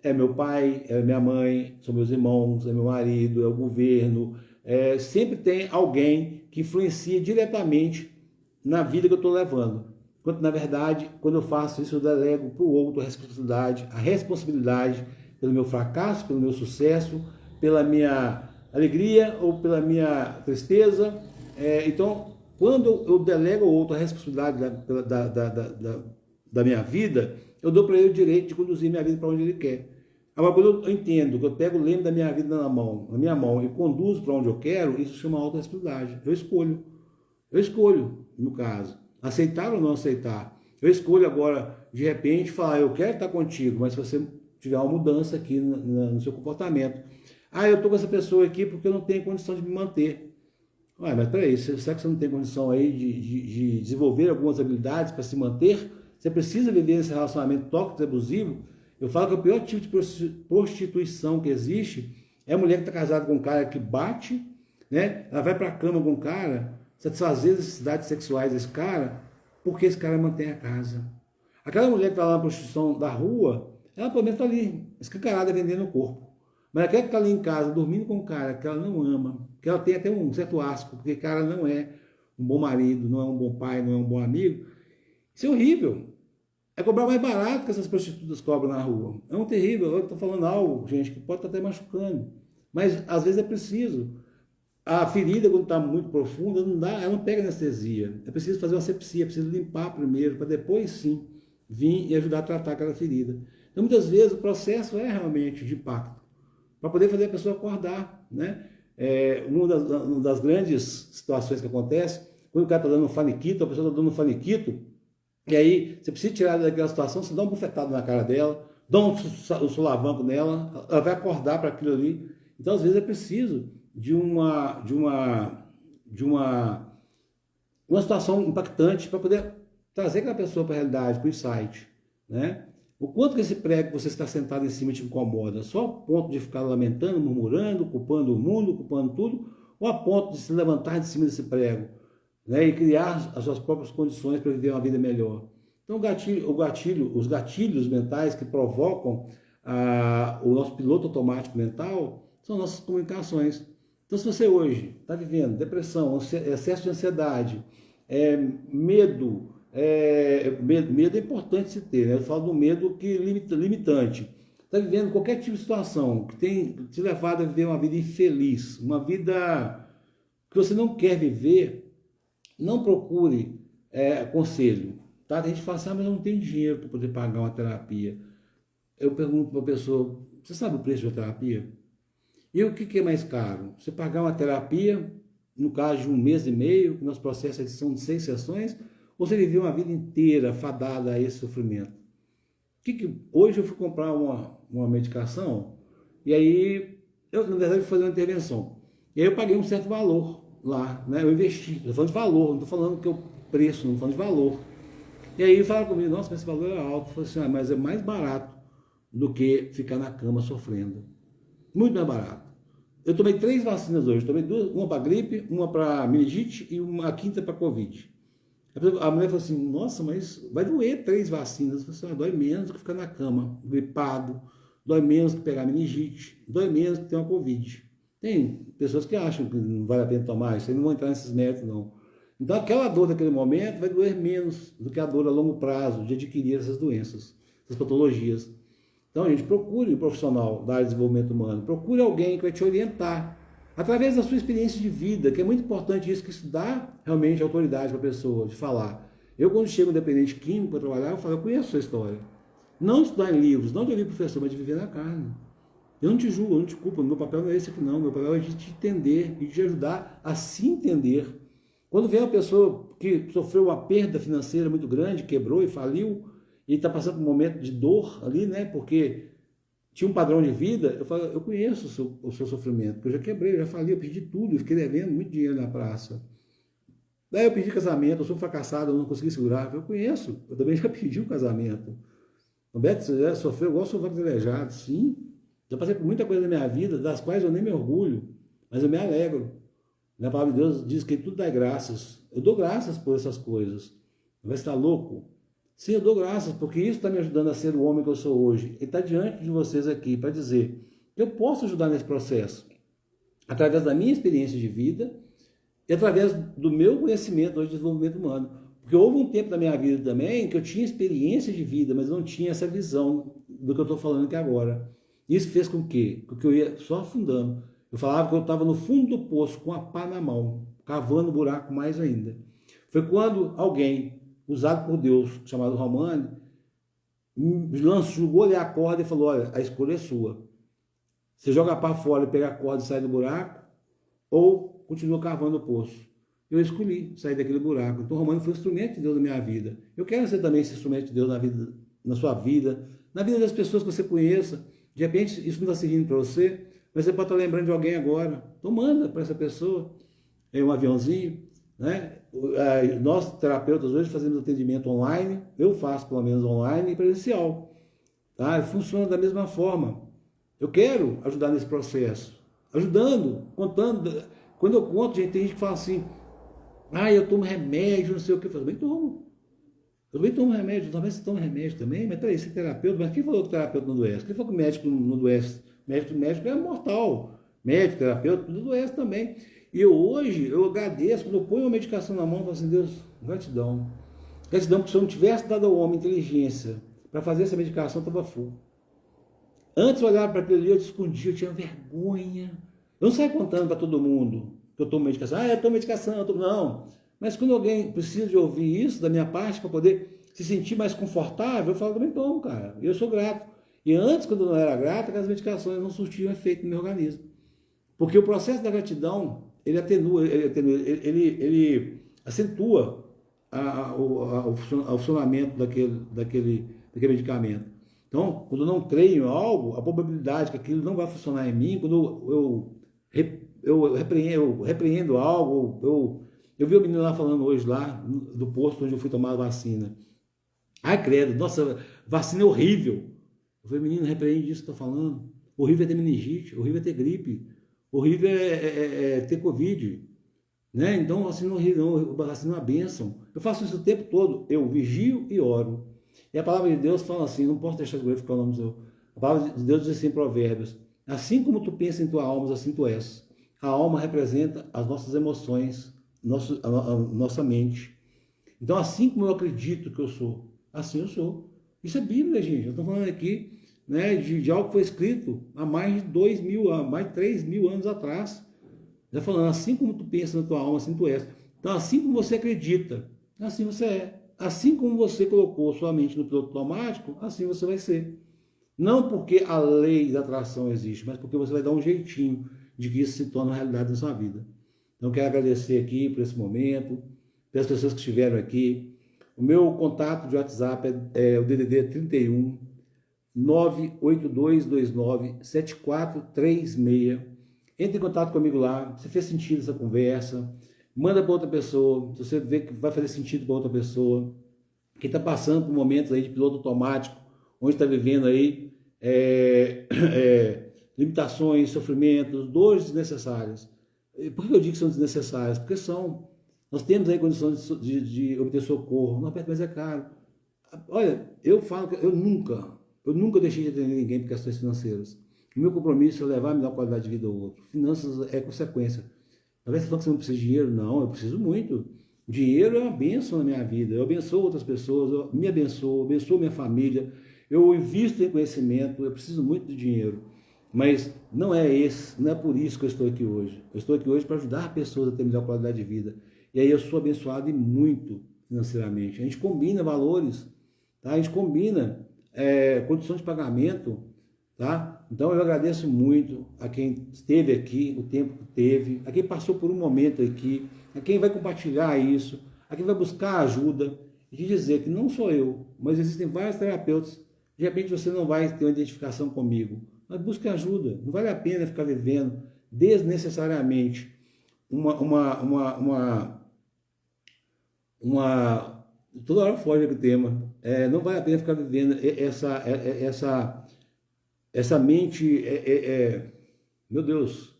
É meu pai, é minha mãe, são meus irmãos, é meu marido, é o governo, sempre tem alguém que influencia diretamente na vida que eu estou levando. Quando, na verdade, quando eu faço isso, eu delego para o outro a responsabilidade pelo meu fracasso, pelo meu sucesso, pela minha alegria ou pela minha tristeza. Então, quando eu delego ao outro a responsabilidade da minha vida, eu dou para ele o direito de conduzir minha vida para onde ele quer. Agora, quando eu entendo que eu pego o leme da minha vida na minha mão e conduzo para onde eu quero, isso chama autorresponsabilidade. Eu escolho, no caso. Aceitar ou não aceitar. Eu escolho agora, de repente, falar, eu quero estar contigo, mas se você tiver uma mudança aqui no seu comportamento. Eu estou com essa pessoa aqui porque eu não tenho condição de me manter. Mas peraí, será que você não tem condição aí de desenvolver algumas habilidades para se manter? Você precisa viver esse relacionamento tóxico e abusivo? Eu falo que o pior tipo de prostituição que existe é a mulher que está casada com um cara que bate, né? Ela vai para a cama com um cara, satisfazer as necessidades sexuais desse cara, porque esse cara mantém a casa. Aquela mulher que está lá na prostituição da rua, ela pelo menos está ali, escancarada, vendendo o corpo. Mas aquela que está ali em casa, dormindo com um cara que ela não ama, que ela tem até um certo asco, porque o cara não é um bom marido, não é um bom pai, não é um bom amigo, isso é horrível. É cobrar mais barato que essas prostitutas cobram na rua. É um terrível. Eu estou falando algo, gente, que pode estar até machucando. Mas às vezes é preciso. A ferida, quando está muito profunda, não dá, ela não pega anestesia. É preciso fazer uma sepsia, é preciso limpar primeiro, para depois sim vir e ajudar a tratar aquela ferida. Então, muitas vezes, o processo é realmente de impacto, para poder fazer a pessoa acordar. Né? Uma das grandes situações que acontece, quando o cara está dando um faniquito, a pessoa está dando um faniquito, e aí você precisa tirar daquela situação, você dá um bufetado na cara dela, dá um solavanco nela, ela vai acordar para aquilo ali. Então, às vezes, é preciso de uma situação impactante para poder trazer aquela pessoa para a realidade, para o insight. Né? O quanto que esse prego que você está sentado em cima te incomoda? Só a ponto de ficar lamentando, murmurando, culpando o mundo, culpando tudo, ou a ponto de se levantar de cima desse prego, né, e criar as suas próprias condições para viver uma vida melhor? Então, os gatilhos mentais que provocam o nosso piloto automático mental são nossas comunicações. Então, se você hoje está vivendo depressão, excesso de ansiedade, medo é importante se ter, né? Eu falo do medo que limitante. Está vivendo qualquer tipo de situação que tem te levado a viver uma vida infeliz, uma vida que você não quer viver, não procure conselho. Tá? Tem gente que fala assim, mas eu não tenho dinheiro para poder pagar uma terapia. Eu pergunto para a pessoa, você sabe o preço da terapia? E o que é mais caro? Você pagar uma terapia, no caso de 1 mês e meio, que nosso processo são de 6 sessões, ou você viver uma vida inteira fadada a esse sofrimento? Hoje eu fui comprar uma medicação, e aí, na verdade, fui fazer uma intervenção. E aí eu paguei um certo valor lá, né? Eu investi, estou falando de valor, não estou falando que é o preço, não estou falando de valor. E aí falaram comigo, nossa, mas esse valor é alto. Eu falei assim, mas é mais barato do que ficar na cama sofrendo. Muito mais barato. Eu tomei 3 vacinas hoje. Tomei 2, uma para gripe, uma para meningite e a quinta para Covid. A mulher falou assim, nossa, mas vai doer 3 vacinas. Eu falei assim, dói menos do que ficar na cama, gripado, dói menos do que pegar meningite, dói menos do que ter uma Covid. Tem pessoas que acham que não vale a pena tomar isso, aí não vão entrar nesses méritos, não. Então aquela dor daquele momento vai doer menos do que a dor a longo prazo de adquirir essas doenças, essas patologias. Então, gente, procure um profissional da área de desenvolvimento humano, procure alguém que vai te orientar, através da sua experiência de vida, que é muito importante isso, que isso dá realmente autoridade para a pessoa, de falar. Eu, quando chego dependente químico para trabalhar, eu falo, eu conheço a sua história. Não estudar em livros, não de ouvir professor, mas de viver na carne. Eu não te julgo, eu não te culpo, meu papel não é esse aqui não, meu papel é de te entender e de te ajudar a se entender. Quando vem uma pessoa que sofreu uma perda financeira muito grande, quebrou e faliu, e está passando por um momento de dor ali, né? Porque tinha um padrão de vida, eu falo, eu conheço o seu sofrimento, porque eu já quebrei, eu já falei, eu perdi tudo, eu fiquei devendo muito dinheiro na praça. Daí eu pedi casamento, eu sou fracassado, eu não consegui segurar. Eu conheço, eu também já pedi um casamento. Roberto, você já sofreu igual sovaco desejado? Sim. Já passei por muita coisa na minha vida, das quais eu nem me orgulho, mas eu me alegro. Na palavra de Deus diz que tudo dá graças. Eu dou graças por essas coisas. Vai estar louco? Sim, eu dou graças, porque isso está me ajudando a ser o homem que eu sou hoje. Ele está diante de vocês aqui para dizer que eu posso ajudar nesse processo, através da minha experiência de vida e através do meu conhecimento hoje de desenvolvimento humano. Porque houve um tempo da minha vida também que eu tinha experiência de vida, mas não tinha essa visão do que eu estou falando aqui agora. Isso fez com que eu ia só afundando. Eu falava que eu estava no fundo do poço com a pá na mão, cavando buraco mais ainda. Foi quando alguém, usado por Deus, chamado Romani, jogou-lhe a corda e falou, olha, a escolha é sua. Você joga para fora e pega a corda e sai do buraco, ou continua cavando o poço. Eu escolhi sair daquele buraco. Então, Romani foi um instrumento de Deus na minha vida. Eu quero ser também esse instrumento de Deus na sua vida, na vida das pessoas que você conheça. De repente, isso não está servindo para você, mas você pode estar lembrando de alguém agora. Então, manda para essa pessoa um aviãozinho. Né? Nós, terapeutas, hoje fazemos atendimento online. Eu faço, pelo menos, online e presencial. Tá? Funciona da mesma forma. Eu quero ajudar nesse processo. Ajudando, contando. Quando eu conto, gente, tem gente que fala assim, eu tomo remédio, não sei o que. Eu falo, bem, tomo. Eu também tomo remédio, talvez você tome remédio também, mas peraí, você é terapeuta, mas quem falou que o terapeuta não adoece? Quem falou que o médico não adoece? Médico é mortal. Médico, terapeuta, tudo adoece também. E hoje, eu agradeço, quando eu ponho uma medicação na mão, eu falo assim, Deus, gratidão. Gratidão, porque se eu não tivesse dado ao homem inteligência para fazer essa medicação, eu estava full. Antes eu olhava para aquilo ali, eu te escondia, eu tinha vergonha. Eu não saio contando para todo mundo que eu tomo medicação. Ah, eu tomo medicação, eu tomo... Não. Mas quando alguém precisa de ouvir isso da minha parte para poder se sentir mais confortável, eu falo, também tomo, cara. E eu sou grato. E antes, quando eu não era grato, aquelas medicações não surtiam efeito no meu organismo. Porque o processo da gratidão, ele atenua, ele acentua o funcionamento daquele medicamento. Então, quando eu não creio em algo, a probabilidade que aquilo não vai funcionar em mim, quando eu repreendo algo, eu vi o menino lá falando hoje, lá do posto onde eu fui tomar a vacina. Ai, credo, nossa, vacina é horrível. Eu falei, menino, repreende isso que eu estou falando. Horrível é ter meningite, horrível é ter gripe, horrível é ter Covid. Né? Então, vacina não é horrível, não, vacina é uma bênção. Eu faço isso o tempo todo, eu vigio e oro. E a palavra de Deus fala assim, não posso deixar de glorificar o nome do Senhor. A palavra de Deus diz assim em Provérbios, assim como tu pensas em tua alma, assim tu és. A alma representa as nossas emoções, a nossa mente. Então, assim como eu acredito que eu sou, assim eu sou. Isso é Bíblia, gente. Eu estou falando aqui, né, de algo que foi escrito há mais de 2.000 anos, mais de 3.000 anos atrás. Já falando, assim como tu pensas na tua alma, assim tu és. Então, assim como você acredita, assim você é. Assim como você colocou sua mente no piloto automático, assim você vai ser. Não porque a lei da atração existe, mas porque você vai dar um jeitinho de que isso se torne uma realidade na sua vida. Então, quero agradecer aqui por esse momento, pelas pessoas que estiveram aqui. O meu contato de WhatsApp é o DDD 31 98229 7436. Entre em contato comigo lá, se fez sentido essa conversa, manda para outra pessoa, se você vê que vai fazer sentido para outra pessoa, que está passando por momentos aí de piloto automático, onde está vivendo aí limitações, sofrimentos, dores desnecessárias. Por que eu digo que são desnecessárias? Porque são. Nós temos aí condições de obter socorro, não aperta, mas é caro. Olha, eu falo que eu nunca deixei de atender ninguém por questões financeiras. O meu compromisso é levar a melhor qualidade de vida ao outro. Finanças é consequência. Talvez você fale que você não precisa de dinheiro. Não, eu preciso muito. O dinheiro é uma bênção na minha vida. Eu abençoo outras pessoas, eu me abençoo minha família. Eu invisto em conhecimento, eu preciso muito de dinheiro. Mas não é por isso que eu estou aqui hoje. Eu estou aqui hoje para ajudar pessoas a ter melhor qualidade de vida. E aí eu sou abençoado e muito financeiramente. A gente combina valores, tá? A gente combina condições de pagamento, tá? Então eu agradeço muito a quem esteve aqui, o tempo que teve, a quem passou por um momento aqui, a quem vai compartilhar isso, a quem vai buscar ajuda e te dizer que não sou eu, mas existem vários terapeutas. De repente você não vai ter uma identificação comigo, mas busque ajuda. Não vale a pena ficar vivendo desnecessariamente toda hora foge do tema. Não vale a pena ficar vivendo essa mente, meu Deus,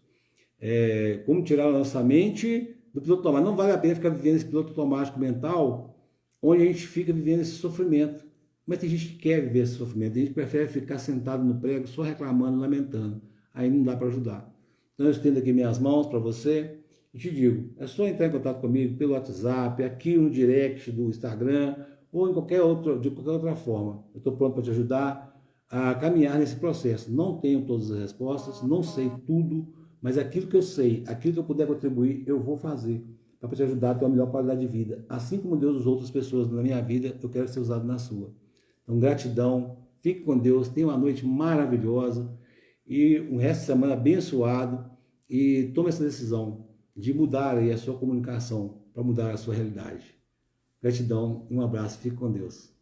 como tirar a nossa mente do piloto automático. Não vale a pena ficar vivendo esse piloto automático mental, onde a gente fica vivendo esse sofrimento. Mas tem gente que quer viver esse sofrimento, a gente prefere ficar sentado no prego, só reclamando, lamentando. Aí não dá para ajudar. Então eu estendo aqui minhas mãos para você e te digo, é só entrar em contato comigo pelo WhatsApp, aqui no direct do Instagram, ou de qualquer outra forma. Eu estou pronto para te ajudar a caminhar nesse processo. Não tenho todas as respostas, não sei tudo, mas aquilo que eu sei, aquilo que eu puder contribuir, eu vou fazer para te ajudar a ter uma melhor qualidade de vida. Assim como Deus usou outras pessoas na minha vida, eu quero ser usado na sua. Então, gratidão, fique com Deus, tenha uma noite maravilhosa e um resto de semana abençoado e tome essa decisão de mudar aí a sua comunicação para mudar a sua realidade. Gratidão, um abraço, fique com Deus.